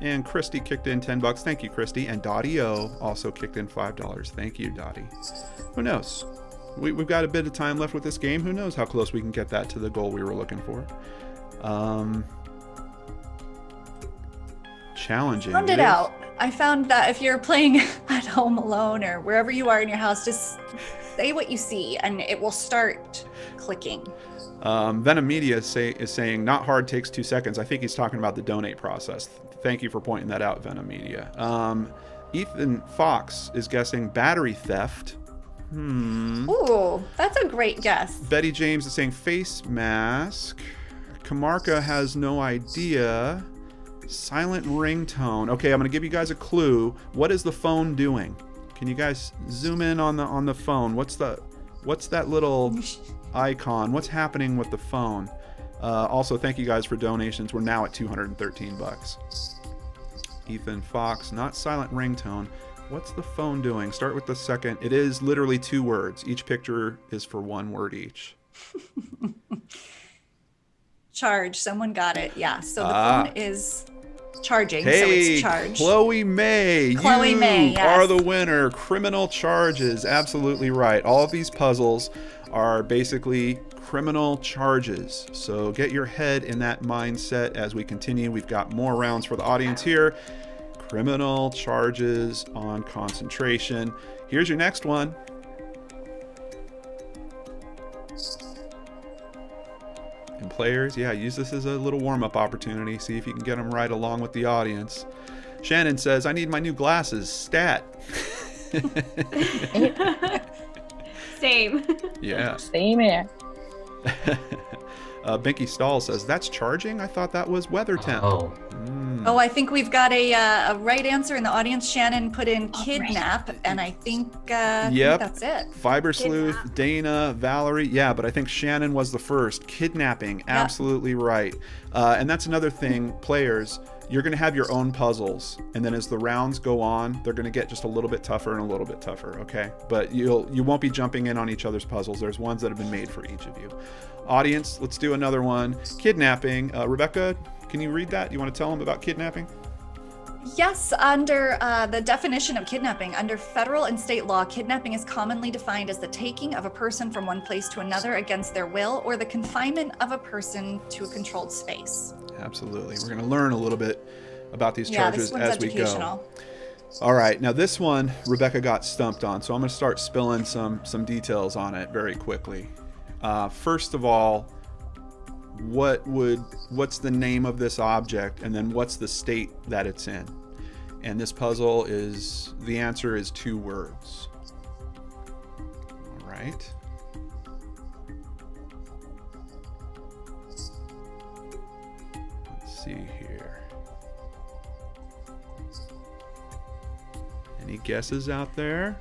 And Christy kicked in $10. Thank you, Christy. And Dottie O also kicked in $5. Thank you, Dottie. Who knows? We've got a bit of time left with this game. Who knows how close we can get that to the goal we were looking for. Challenging. Found it out. I found that if you're playing at home alone or wherever you are in your house, just say what you see and it will start clicking. Venom Media is saying not hard, takes 2 seconds. I think he's talking about the donate process. Thank you for pointing that out, Venom Media. Ethan Fox is guessing battery theft. Ooh, that's a great guess. Betty James is saying face mask. Kamarka has no idea. Silent ringtone. Okay, I'm going to give you guys a clue. What is the phone doing? Can you guys zoom in on the phone? What's that little icon? What's happening with the phone? Also, thank you guys for donations. We're now at $213. Ethan Fox, not silent ringtone. What's the phone doing? Start with the second. It is literally 2 words. Each picture is for 1 word each. Charge. Someone got it. Yeah. So the phone is charging. Hey, so it's charged. Chloe May. Chloe May, yes. Are the winner. Criminal charges. Absolutely right. All of these puzzles are basically criminal charges. So get your head in that mindset as we continue. We've got more rounds for the audience here. Criminal charges on concentration. Here's your next one. And players, use this as a little warm-up opportunity. See if you can get them right along with the audience. Shannon says, I need my new glasses. Stat. Same. Yeah. Same here. Binky Stahl says, that's charging? I thought that was weather temp. Oh. Oh, I think we've got a right answer in the audience. Shannon put in kidnap, and I think, Yep. that's it. Fiber Sleuth, Dana, Valerie. Yeah, but I think Shannon was the first. Kidnapping, absolutely right. And that's another thing, players. You're going to have your own puzzles, and then as the rounds go on, they're going to get just a little bit tougher and a little bit tougher, okay? But you won't be jumping in on each other's puzzles. There's ones that have been made for each of you. Audience, let's do another one. Kidnapping. Rebekah, can you read that? You want to tell them about kidnapping? Yes, under the definition of kidnapping, under federal and state law, kidnapping is commonly defined as the taking of a person from one place to another against their will, or the confinement of a person to a controlled space. Absolutely. We're going to learn a little bit about these charges this one's as we go. educational. All right, now this one Rebekah got stumped on, so I'm going to start spilling some details on it very quickly. First of all, what's the name of this object, and then what's the state that it's in? And this puzzle the answer is 2 words. All right. Let's see here. Any guesses out there?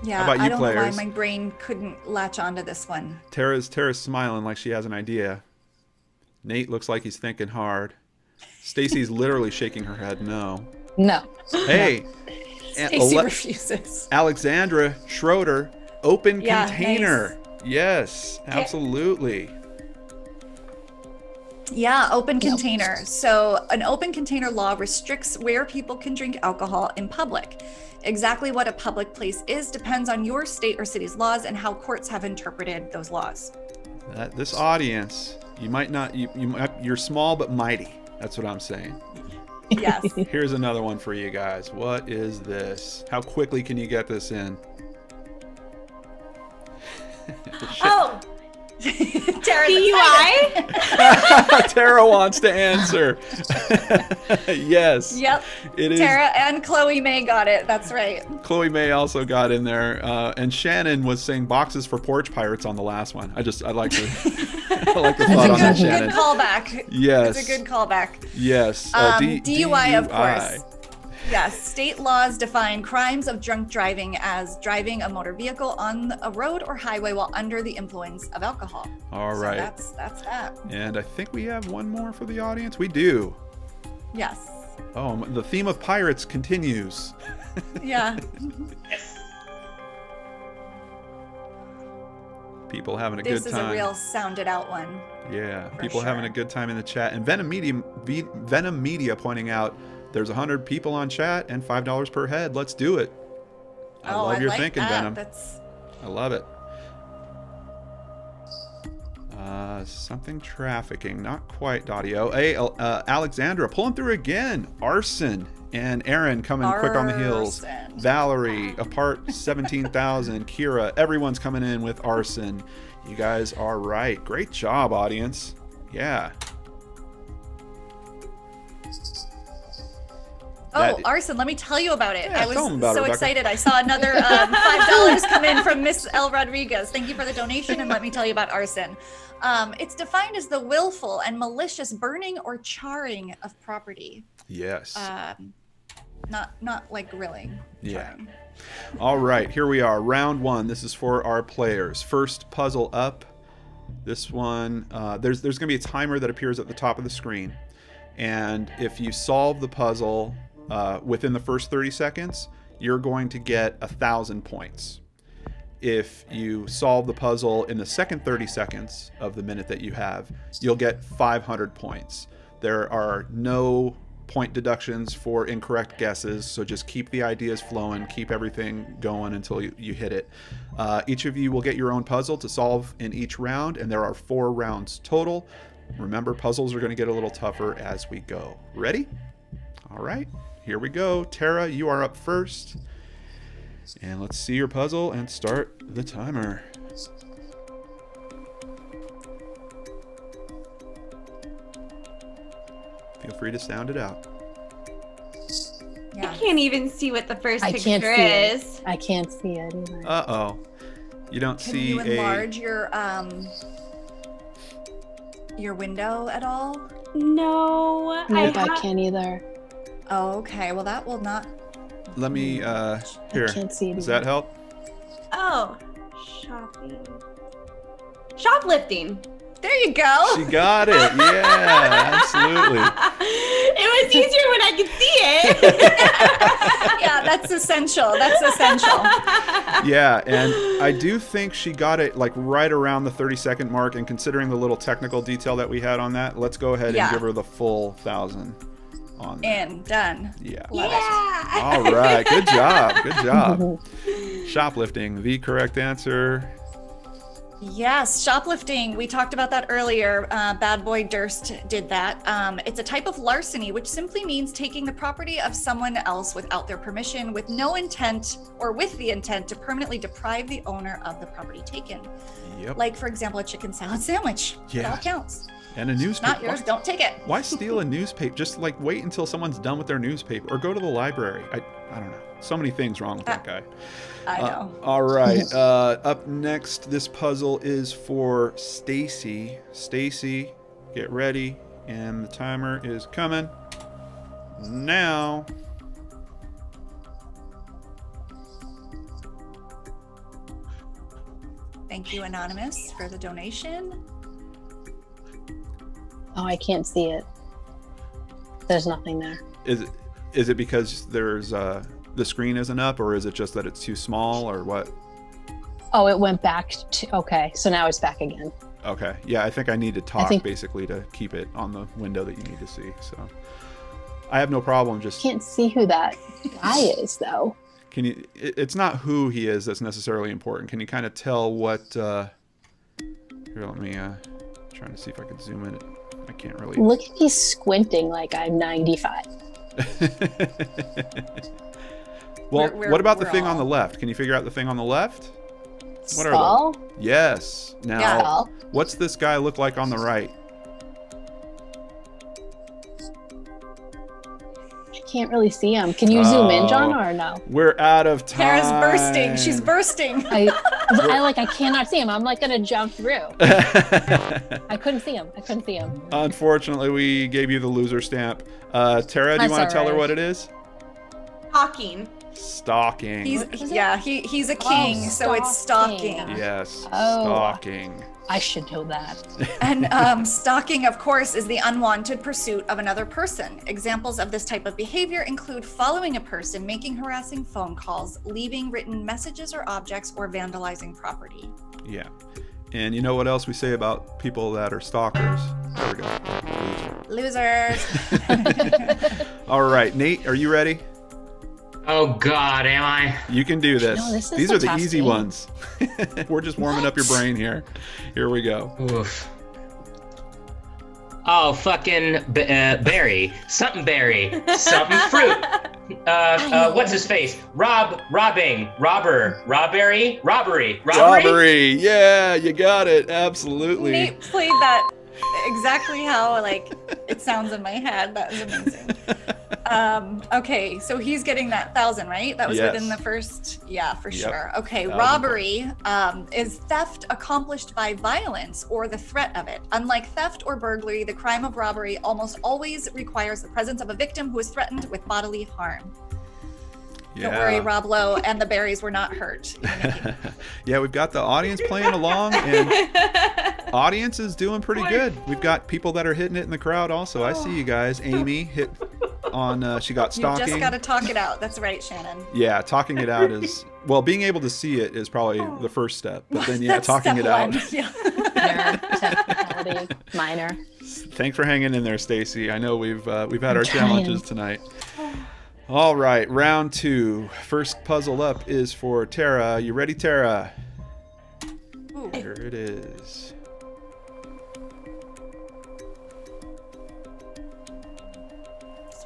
Yeah, How about you I don't know why players? my brain couldn't latch onto this one. Tara's smiling like she has an idea. Nate looks like he's thinking hard. Stacy's literally shaking her head no. No. Hey, Stacy refuses. Alexandra Schroeder, open Yeah, container. Yes, absolutely. Yeah, open container. So an open container law restricts where people can drink alcohol in public. Exactly what a public place is depends on your state or city's laws and how courts have interpreted those laws. This audience, you might not, you're small but mighty. That's what I'm saying. Yes. Here's another one for you guys. What is this? How quickly can you get this in? Oh, Tara's DUI? excited. Tara wants to answer. Yes. Yep. It is. Tara and Chloe May got it. That's right. Chloe May also got in there, and Shannon was saying boxes for porch pirates on the last one. I like the thought on that, Shannon. Good callback. Yes. It's a good callback. Yes. DUI, of course. Yes, state laws define crimes of drunk driving as driving a motor vehicle on a road or highway while under the influence of alcohol. All right. So that's that. And I think we have one more for the audience. We do. Yes. Oh, the theme of pirates continues. Yeah. People having a This good is time. a real sounded out one. Yeah, for people having a sure. good time in the chat. And Venom Media pointing out there's 100 people on chat and $5 per head. Let's do it. I love your like thinking, that. Venom. That's I love it. Something trafficking, not quite audio. Hey, Alexandra pulling through again. Arson and Aaron coming quick on the heels. Arson. Valerie, apart 17,000. Kira, everyone's coming in with arson. You guys are right. Great job, audience. Yeah. Oh, arson, let me tell you about it. Yeah, I was tell 'em about it, so Rebecca. excited. I saw another $5 come in from Miss L. Rodriguez. Thank you for the donation, and let me tell you about arson. It's defined as the willful and malicious burning or charring of property. Yes. Not like grilling. Yeah. Charring. All right, here we are. Round 1. This is for our players. First puzzle up. This one, there's going to be a timer that appears at the top of the screen. And if you solve the puzzle within the first 30 seconds, you're going to get 1,000 points. If you solve the puzzle in the second 30 seconds of the minute that you have, you'll get 500 points. There are no point deductions for incorrect guesses, so just keep the ideas flowing, keep everything going until you hit it. Each of you will get your own puzzle to solve in each round, and there are 4 rounds total. Remember, puzzles are going to get a little tougher as we go. Ready? All right, here we go. Tara, you are up first. And let's see your puzzle and start the timer. Feel free to sound it out. Yeah. I can't even see what the first I picture can't see it. is. I can't see it either. Uh-oh. You don't Can see you enlarge your your window at all? No, Nope, I can't either. Oh, okay. Well, that will not. Let me here. I can't see it Does either. that help? Oh, shoplifting. There you go. She got it. Yeah, absolutely. It was easier when I could see it. Yeah, that's essential. That's essential. Yeah, and I do think she got it like right around the 30-second mark. And considering the little technical detail that we had on that, let's go ahead and give her the full 1,000 on that. And done. Yeah. Yeah. All right. Good job. Good job. Shoplifting, the correct answer. Yes, shoplifting. We talked about that earlier. Bad boy Durst did that. It's a type of larceny, which simply means taking the property of someone else without their permission, with no intent or with the intent to permanently deprive the owner of the property taken. Yep. Like, for example, a chicken salad sandwich. It Yeah. all counts. And a newspaper. Not yours. Don't take it. Why steal a newspaper? Just like wait until someone's done with their newspaper, or go to the library. I don't know. So many things wrong with that guy. I know. All right. Up next, this puzzle is for Stacy. Stacy, get ready, and the timer is coming now. Thank you, Anonymous, for the donation. Oh, I can't see it. There's nothing there. Is it because there's the screen isn't up, or is it just that it's too small, or what? Oh, it went back to, okay, so now it's back again. Okay. Yeah, I think I need to talk basically to keep it on the window that you need to see. So I have no problem just Can't see who that guy is though. Can you it's not who he is that's necessarily important. Can you kind of tell what here, let me trying to see if I can zoom in. I can't really. Look at me squinting like I'm 95. Well, We're what about the we're thing all- on the left? Can you figure out the thing on the left? What are Skull? those? Yes. Now, Yeah. Skull? what's this guy look like on the right? I can't really see him. Can you zoom in, John, or no? We're out of time. Tara's bursting. She's bursting. I cannot see him. I'm like gonna jump through. I couldn't see him. Unfortunately, we gave you the loser stamp. Tara, do you That's want to tell her alright. what it is? Talking. Stalking. He's What is it? yeah. He's a king, so it's stalking. stalking. Yes. Oh. Stalking. I should know that. And stalking, of course, is the unwanted pursuit of another person. Examples of this type of behavior include following a person, making harassing phone calls, leaving written messages or objects, or vandalizing property. Yeah. And you know what else we say about people that are stalkers? There we go. Losers. All right, Nate, are you ready? Oh God, am I? You can do this. No, this is These a are the tough easy game. ones. We're just warming up your brain here. Here we go. Oof. Oh, fucking berry. Something berry. Something fruit. What's his face? Robbery. Robbery. Yeah, you got it. Absolutely. Nate played that exactly how it sounds in my head. That was amazing. Okay, so he's getting that 1,000, right? That was Yes. within the first, yeah, for Yep. sure. Okay, 1,000. robbery is theft accomplished by violence or the threat of it. Unlike theft or burglary, the crime of robbery almost always requires the presence of a victim who is threatened with bodily harm. Yeah. Don't worry, Rob Lowe and the berries were not hurt. Yeah, we've got the audience playing along, and audience is doing pretty good. We've got people that are hitting it in the crowd also. I see you guys. Amy hit on, she got You stalking. just got to talk it out. That's right, Shannon. Yeah, talking it out is, well, being able to see it is probably the first step. But then, yeah, That's talking step it out. one. Yeah. Nerd, technicality, minor. Thanks for hanging in there, Stacy. I know we've had our trying. challenges tonight. All right, round 2. First puzzle up is for Tara. You ready, Tara? Ooh. Here it is.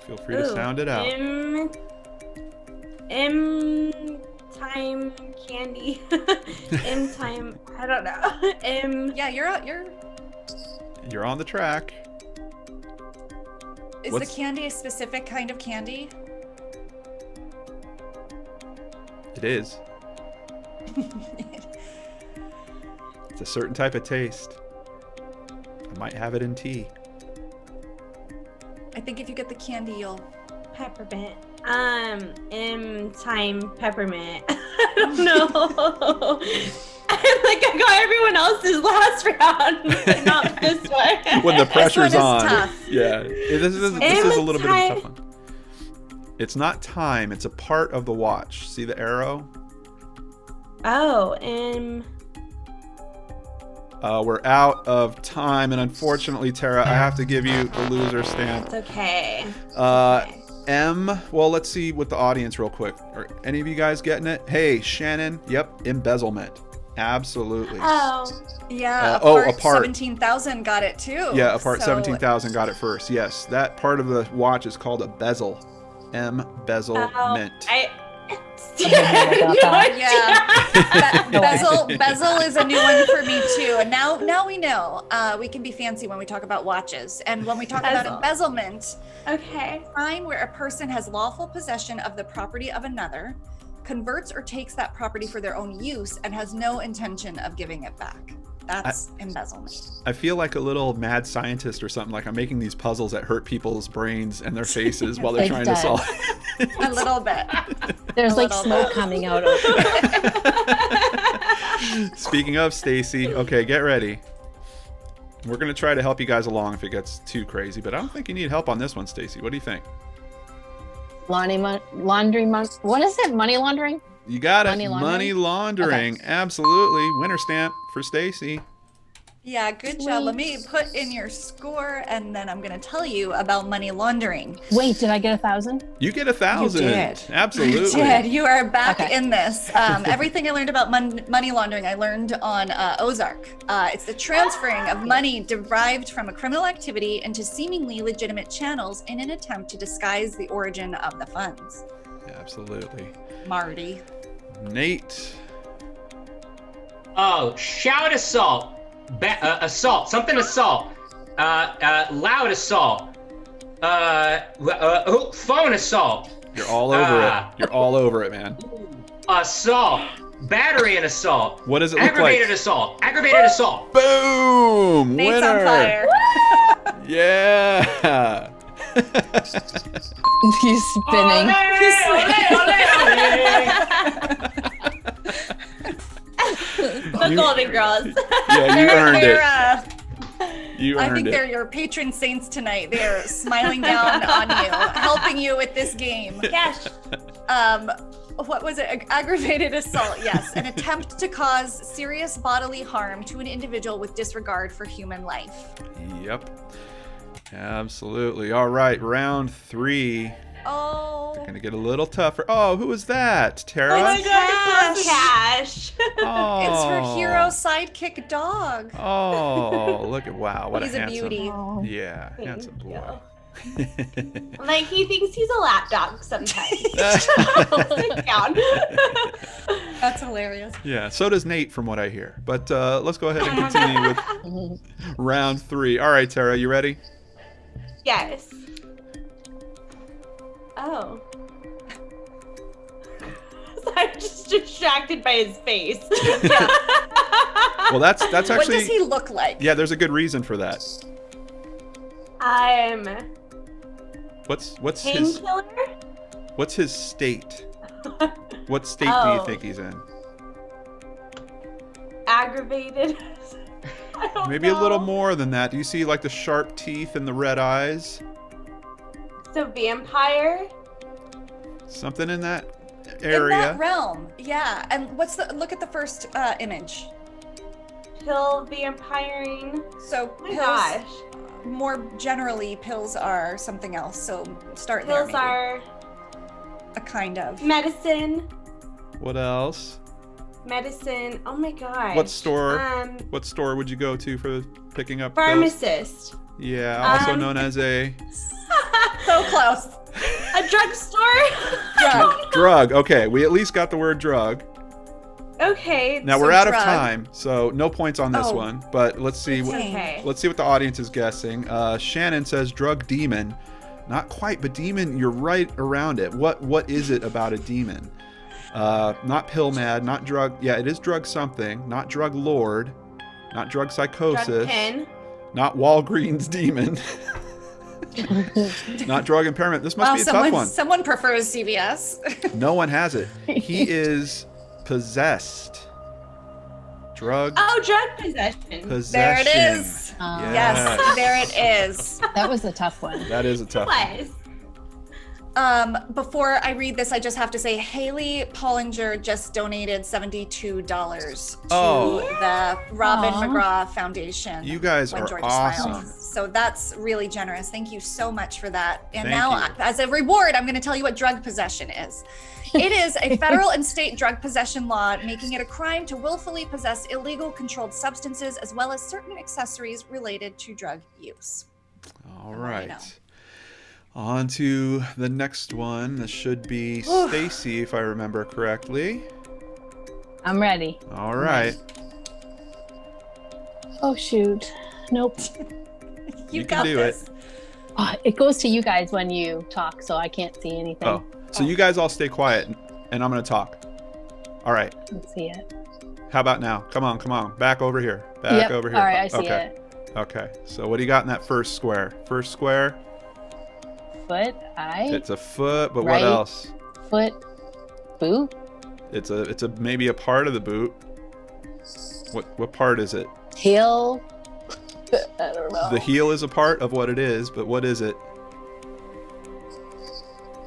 Feel free to sound it out. Time candy. Time. I don't know. Yeah, you're. You're on the track. Is What's- the candy a specific kind of candy? It is. It's a certain type of taste. Might have it in tea. I think if you get the candy, you'll. Peppermint. Time peppermint. I don't know. I got everyone else's last round, not this one. When the pressure's This one on. is tough. Yeah. This is a little bit of a tough one. It's not time. It's a part of the watch. See the arrow? Oh, we're out of time, and unfortunately, Tara, I have to give you the loser stamp. it's okay. M. Well, let's see with the audience real quick. Are any of you guys getting it? Hey, Shannon. Yep, embezzlement. Absolutely. Oh, Yeah, a part. 17,000 got it too. Yeah, a part So- 17,000 got it first. Yes, that part of the watch is called a bezel. Embezzlement. Yeah. Bezel is a new one for me too. And now we know we can be fancy when we talk about watches. And when we talk about Bezel. embezzlement, okay. time where a person has lawful possession of the property of another, converts or takes that property for their own use, and has no intention of giving it back. That's embezzlement. I feel like a little mad scientist or something. Like I'm making these puzzles that hurt people's brains and their faces while they're It trying to does. solve. A little bit. There's A like little smoke bit. coming out of it. Speaking of Stacy, okay, get ready. We're gonna try to help you guys along if it gets too crazy, but I don't think you need help on this one, Stacy. What do you think? What is it? Money laundering? You got it. Money laundering? Money laundering. Absolutely. Winner stamp for Stacy. Yeah, good job. Let me put in your score, and then I'm going to tell you about money laundering. Wait, did I get 1,000? You get 1,000. You did. Absolutely. You did. You are back Okay. in this. Everything I learned about money laundering, I learned on Ozark. It's the transferring of money derived from a criminal activity into seemingly legitimate channels in an attempt to disguise the origin of the funds. Absolutely. Marty. Nate. Oh, shout assault. Assault. Something assault. Loud assault. Phone assault. You're all over it. You're all over it, man. Assault. Battery and assault. What does it look Aggravated like? assault. Aggravated assault. Boom! Nate's Winner! on fire. Yeah! He's spinning. The Golden Girls. Yeah, you earned it. They're, You I earned think it. they're your patron saints tonight. They're smiling down on you, helping you with this game. Yes. What was it? Aggravated assault. Yes, an attempt to cause serious bodily harm to an individual with disregard for human life. Yep. Absolutely. All right, round 3. Oh, Gonna get a little tougher. Oh, who was that? Tara? Oh my God. Cash. Oh. it's her hero sidekick dog. Oh, look at wow! What He's a a handsome. beauty. Oh. Yeah, handsome boy. Like he thinks he's a lap dog sometimes. Down. That's hilarious. Yeah, so does Nate, from what I hear. But let's go ahead and continue with round 3. All right, Tara, you ready? Yes. Oh. I'm just distracted by his face. Well, that's What actually. does he look like? Yeah, there's a good reason for that. What's his Painkiller? what's his state? What state do you Oh. think he's in? Aggravated. I don't Maybe a little know. more than that. Do you see like the sharp teeth and the red eyes? So vampire? Something in that In area. that realm. Yeah. And look at the first image. Pill vampiring? So Oh my pills, gosh. more generally, pills are something else. So start there. Pills maybe. are A kind of. medicine. What else? Medicine. Oh my gosh. What store? Um, What store would you go to for picking up pills? pharmacist. Yeah, also Um, known as a So close. A drugstore? Drug. drug. Okay, we at least got the word drug. Okay. Now So we're out of drug. time, so no points on this Oh. one. But let's see. It's okay. Let's see what the audience is guessing. Shannon says drug demon. Not quite, but demon. You're right around it. What is it about a demon? Not pill mad. Not drug. Yeah, it is drug something. Not drug lord. Not drug psychosis. Drug pin. Not Walgreens demon. Not drug impairment. This must be a tough one. Someone prefers CVS. No one has it. He is possessed. Drug possession. There it is. Yes. Yes, there it is. That was a tough one. That is a tough one. Was. Before I read this, I just have to say Haley Pollinger just donated $72 to the Robin Aw. McGraw Foundation. You guys When are Georgia awesome. Smiles. So that's really generous. Thank you so much for that. And Thank now, you. as a reward, I'm going to tell you what drug possession is. It is a federal and state drug possession law making it a crime to willfully possess illegal controlled substances as well as certain accessories related to drug use. All I right. know. On to the next one. This should be Stacy, if I remember correctly. I'm ready. All right. Oh, shoot. Nope. You can got do this. It goes to you guys when you talk, so I can't see anything. Oh, so you guys all stay quiet, and I'm going to talk. All right. Let's see it. How about now? Come on. Back over here. Back over here. All right, I see Okay. it. Okay. So what do you got in that first square? First square, Foot, eye, it's a foot, but Right. what else? foot, boot, It's a maybe a part of the boot. What part is it? heel. I don't know. The heel is a part of what it is, but what is it?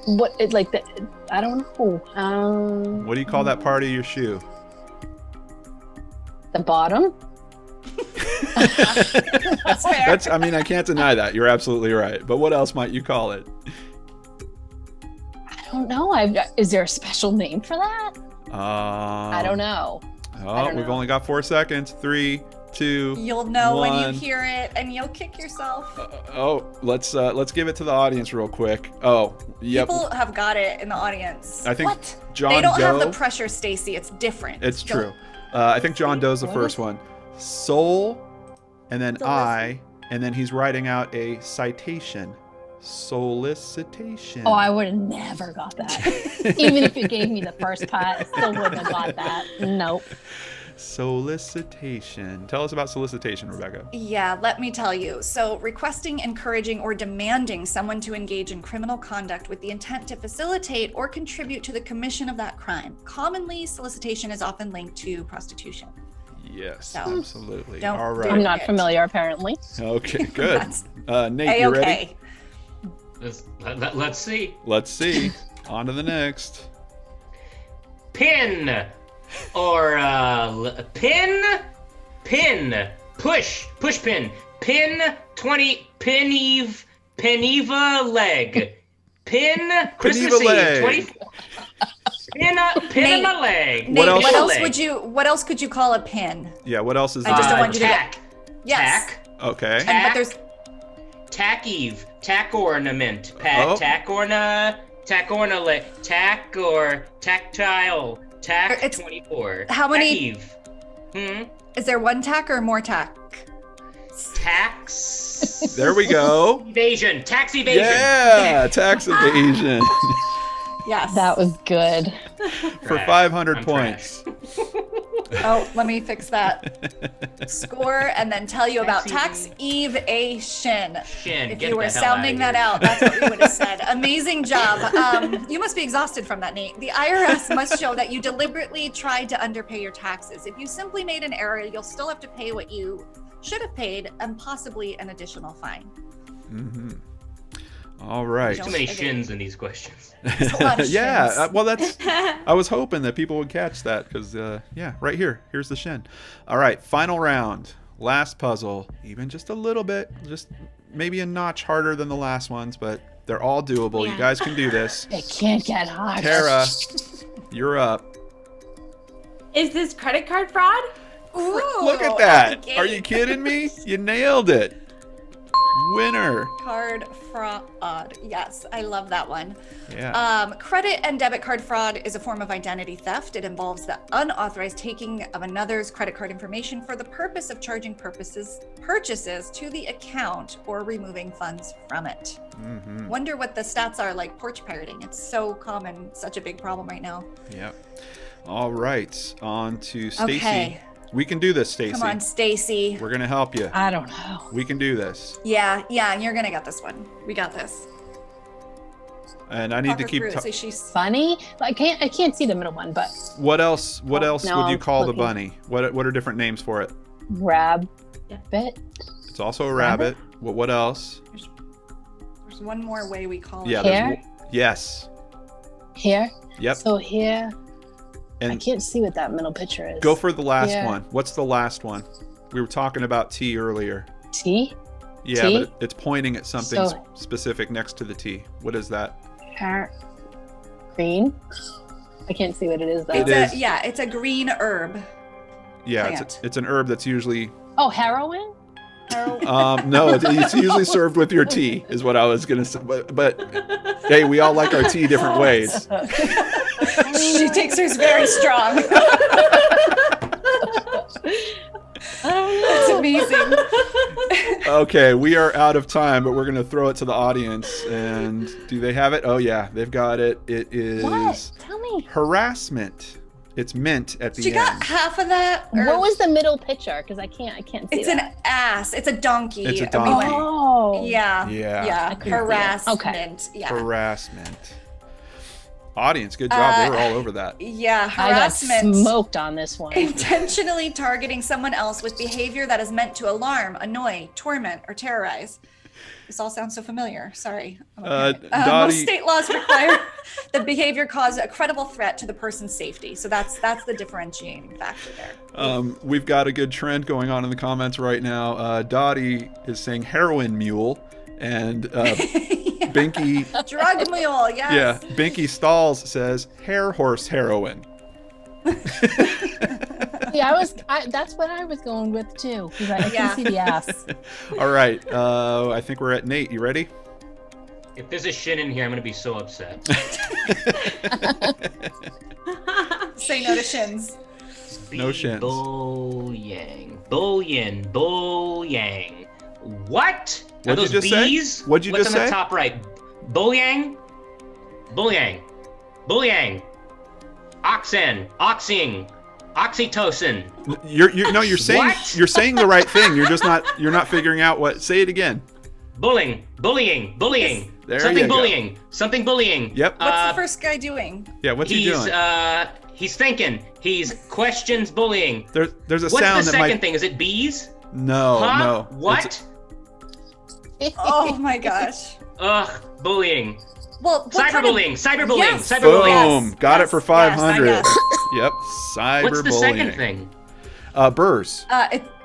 What it like the? I don't know. What do you call that part of your shoe? The bottom. That's fair. I mean, I can't deny that. You're absolutely right. But what else might you call it? I don't know. Is there a special name for that? I don't know. Oh, don't we've know. only got 4 seconds. 3, 2. You'll know when you 1. hear it, and you'll kick yourself. Let's give it to the audience real quick. Oh, yep. People have got it in the audience. I think What? John They don't Doe. have the pressure, Stacy. It's different. It's Don't- true. I think John Doe's the What first is- one. Soul, and then Solicit- I, and then he's writing out a citation. Solicitation. Oh, I would have never got that. Even if you gave me the first part, I still wouldn't have got that. Nope. Solicitation. Tell us about solicitation, Rebekah. Yeah, let me tell you. So, requesting, encouraging, or demanding someone to engage in criminal conduct with the intent to facilitate or contribute to the commission of that crime. Commonly, solicitation is often linked to prostitution. Yes, So, absolutely. don't All do right. I'm not it. familiar, apparently. Okay, good. That's Nate, you ready? A-okay. Let's see. Let's see. On to the next. Pin or pin, push pin, pin 20, Peniva leg, pin Christmas Eve, leg. 24. Pin in my leg. Nate, else? what else could you call a pin? Yeah, what else is I just there? don't want you to tack. Yes. Tack. Okay. And, but there's Tack Eve. Tack ornament. Oh. Tack or tactile. Tack It's- 24. how many- Tack Eve. is there one tack or more tack? Tax There we go. evasion. Tax evasion. Yeah, tax evasion Yes. That was good. for Trash. 500 I'm points. Oh, let me fix that score and then tell you about tax evasion. Shin, If get you were the hell sounding outta that here. out, that's what we would have said. Amazing job. You must be exhausted from that, Nate. The IRS must show that you deliberately tried to underpay your taxes. If you simply made an error, you'll still have to pay what you should have paid and possibly an additional fine. Mm-hmm. All right. Too many shins in these questions. There's a lot of Yeah, shins. well, that's. I was hoping that people would catch that because, yeah, right here. Here's the shin. All right, final round. Last puzzle. Even just a little bit, just maybe a notch harder than the last ones, but they're all doable. You Yeah. guys can do this. It can't get harder. Tara, you're up. Is this credit card fraud? Ooh, Look at that. okay. Are you kidding me? You nailed it. Winner. Card fraud. Yes, I love that one. Yeah. Credit and debit card fraud is a form of identity theft. It involves the unauthorized taking of another's credit card information for the purpose of charging purchases to the account or removing funds from it. Mm-hmm. Wonder what the stats are like porch pirating. It's so common, such a big problem right now. Yep. All right. On to Stacy. Okay. We can do this, Stacy. Come on, Stacy. We're gonna help you. I don't know. We can do this. Yeah, you're gonna get this one. We got this. And I need Talk to her keep. through it so she's Bunny? I can't see the middle one, but What else? What else no, would you call the looking. bunny? What are different names for it? rabbit. It's also a rabbit. What else? there's one more way we call Yeah. it. there's Hare? Yes. Here. Yep. So here, I And can't see what that middle picture is. go for the last Yeah. one. What's the last one? We were talking about T earlier. T. Yeah, T? but it's pointing at something So- specific next to the T. What is that? Green. I can't see what it is though. It is. It's a green herb. Yeah, Plant. it's an herb that's usually. Oh, heroin. No, it's usually served with your tea, is what I was gonna say. But hey, we all like our tea different ways. She takes hers very strong. That's amazing. Okay, we are out of time, but we're gonna throw it to the audience. And do they have it? Oh yeah, they've got it. It is What? Tell me. harassment. It's mint at the She end. got half of that. or- What was the middle picture? Because I can't see It's that. an ass. It's a donkey. It's a We donkey. went- Oh. Yeah. Yeah. I couldn't see it. Harassment. Yeah. Harassment. Audience, good job. They were all over that. Yeah. I got Harassment. smoked on this one. Intentionally targeting someone else with behavior that is meant to alarm, annoy, torment, or terrorize. This all sounds so familiar. Sorry. I'm a parent. Dottie- Most state laws require the behavior cause a credible threat to the person's safety. So that's the differentiating factor there. We've got a good trend going on in the comments right now. Dottie is saying heroin mule, and Binky, Drug mule, yes. yeah, Binky Stalls says hair horse heroin. Yeah, that's what I was going with too. 'Cause I Yeah. can see the ass. All right, I think we're at Nate. You ready? If there's a shin in here, I'm gonna be so upset. Say no to shins. No shins. Bullying. What? Are What'd you those just say? bees? What'd you What's just on say? the top right? Bullying. Oxing. Oxytocin. You're saying What? you're saying the right thing. You're not figuring out what. Say it again. Bullying. There Something you go. bullying. Something bullying. Yep. What's the first guy doing? Yeah. What's he doing? He's thinking. He's questions bullying. There's a What's sound the that second might. thing? Is it bees? No. Huh? No. What? Oh my gosh. Ugh, bullying. Well, what kind of- Cyberbullying. Yes. Cyberbullying. Boom. Got it for Yes, 500. yes, Yep. Cyberbullying. What's the second thing? Burrs.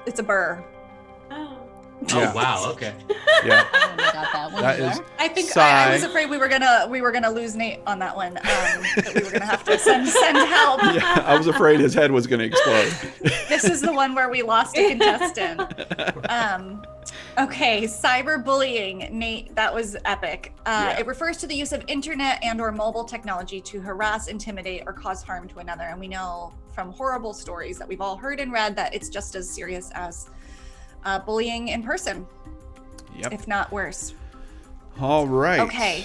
It's a burr. Yeah. Oh wow. Okay. Yeah. I wouldn't have got that one That either. is. I think Sigh. I was afraid we were gonna lose Nate on that one. That we were gonna have to send help. Yeah, I was afraid his head was going to explode. This is the one where we lost a contestant. Okay, cyberbullying, Nate, that was epic. Yeah. It refers to the use of internet and/or mobile technology to harass, intimidate, or cause harm to another. And we know from horrible stories that we've all heard and read that it's just as serious as bullying in person, Yep. if not worse. All right. Okay,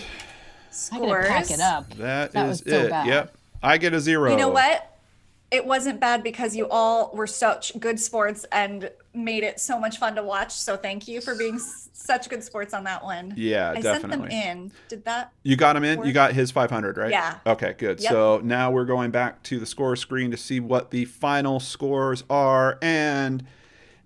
I'm gonna pack scores. it up. That That is was so it. bad. Yep. I get a 0. You know what? It wasn't bad because you all were such good sports and made it so much fun to watch. So thank you for being such good sports on that one. Yeah, I definitely. sent them in. Did that? You got him in? You Work? got his 500, right? Yeah. Okay, good. Yep. So now we're going back to the score screen to see what the final scores are. And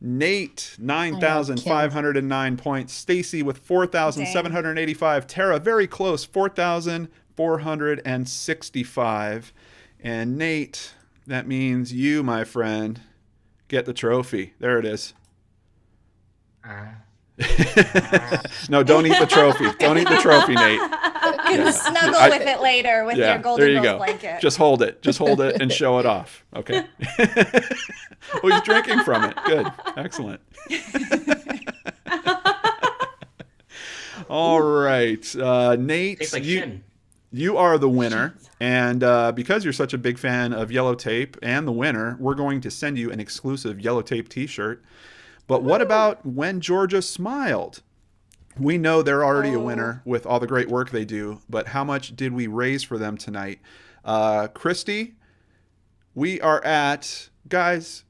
Nate, 9,509 points. Stacy with 4,785. Tara, very close, 4,465. And Nate, that means you, my friend, get the trophy. There it is. No, don't eat the trophy. Don't eat the trophy, Nate. You can snuggle I- with it later with your there golden you rose go. blanket. Just hold it. Just hold it and show it off. Okay. Oh, he's drinking from it. Good. Excellent. All right. Nate, Tastes like shin. you are the winner. And because you're such a big fan of Yellow Tape and the winner, we're going to send you an exclusive Yellow Tape t-shirt. But what about When Georgia Smiled? We know they're already a winner with all the great work they do, but how much did we raise for them tonight? Christy, we are at, guys,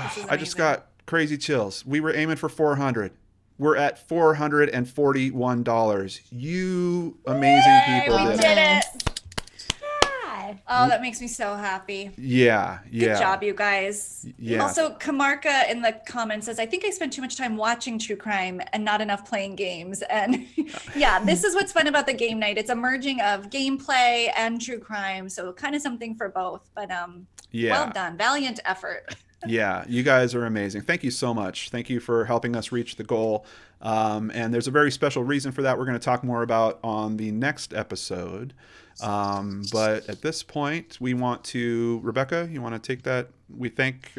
This is I just amazing. got crazy chills. We were aiming for 400. We're at $441. You amazing Yay, people we did did it. it. Yeah. Oh, that makes me so happy. Yeah. Good job, you guys. Yeah. Also, Kamarka in the comments says, I think I spend too much time watching true crime and not enough playing games. And yeah, this is what's fun about the game night. It's a merging of gameplay and true crime. So kind of something for both. But well done. Valiant effort. Yeah, you guys are amazing. Thank you so much. Thank you for helping us reach the goal. And there's a very special reason for that we're going to talk more about on the next episode. But at this point, we want to, Rebekah, you want to take that? We thank...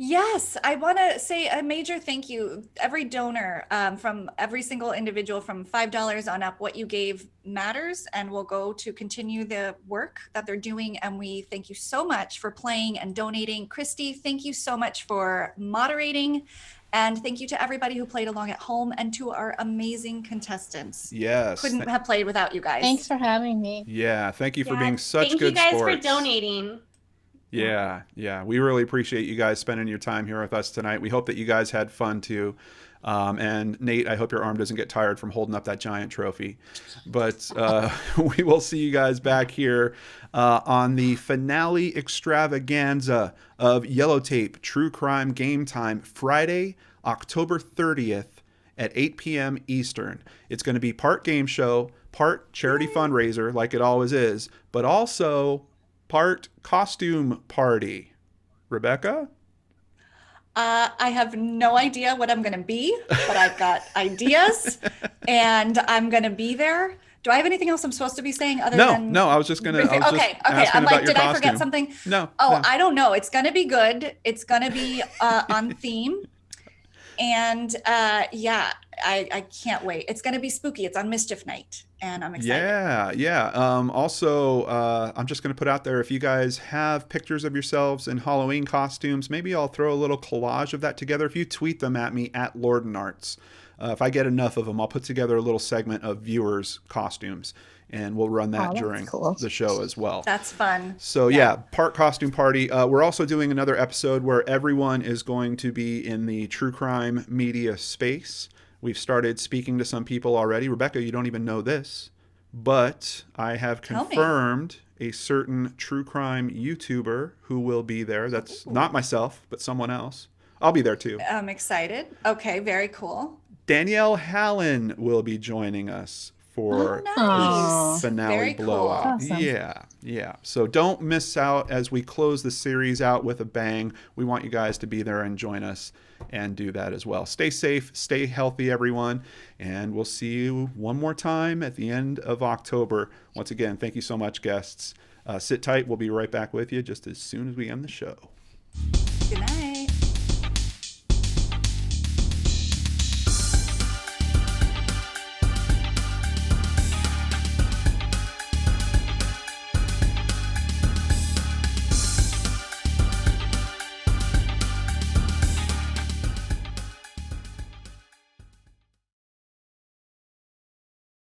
Yes, I want to say a major thank you. Every donor, from every single individual from $5 on up, what you gave matters and will go to continue the work that they're doing. And we thank you so much for playing and donating. Christy, thank you so much for moderating. And thank you to everybody who played along at home and to our amazing contestants. Yes. Couldn't have played without you guys. Thanks for having me. Yeah, thank you for being such good Thank you guys sports. for donating. Yeah. We really appreciate you guys spending your time here with us tonight. We hope that you guys had fun too. And Nate, I hope your arm doesn't get tired from holding up that giant trophy. But we will see you guys back here on the finale extravaganza of Yellow Tape True Crime Game Time, Friday, October 30th at 8 p.m. Eastern. It's going to be part game show, part charity fundraiser, like it always is, but also part costume party. Rebekah? I have no idea what I'm going to be, but I've got ideas and I'm going to be there. Do I have anything else I'm supposed to be saying other than... No, I was just going to Okay. I'm like, did I forget costume. something? No. I don't know. It's going to be good. It's going to be on theme. And I can't wait. It's going to be spooky. It's on Mischief Night. And I'm excited. Yeah. Also, I'm just going to put out there, if you guys have pictures of yourselves in Halloween costumes, maybe I'll throw a little collage of that together. If you tweet them at me, at Lordan Arts. If I get enough of them, I'll put together a little segment of viewers' costumes, and we'll run that during the show as well. That's fun. So part costume party. We're also doing another episode where everyone is going to be in the true crime media space. We've started speaking to some people already. Rebekah, you don't even know this, but I have confirmed a certain true crime YouTuber who will be there. That's not myself, but someone else. I'll be there too. I'm excited. Okay, very cool. Danielle Hallen will be joining us for nice. the finale Very cool. blowout. Awesome. Yeah. So don't miss out as we close the series out with a bang. We want you guys to be there and join us and do that as well. Stay safe, stay healthy, everyone, and we'll see you one more time at the end of October. Once again, thank you so much, guests. Sit tight. We'll be right back with you just as soon as we end the show. Good night.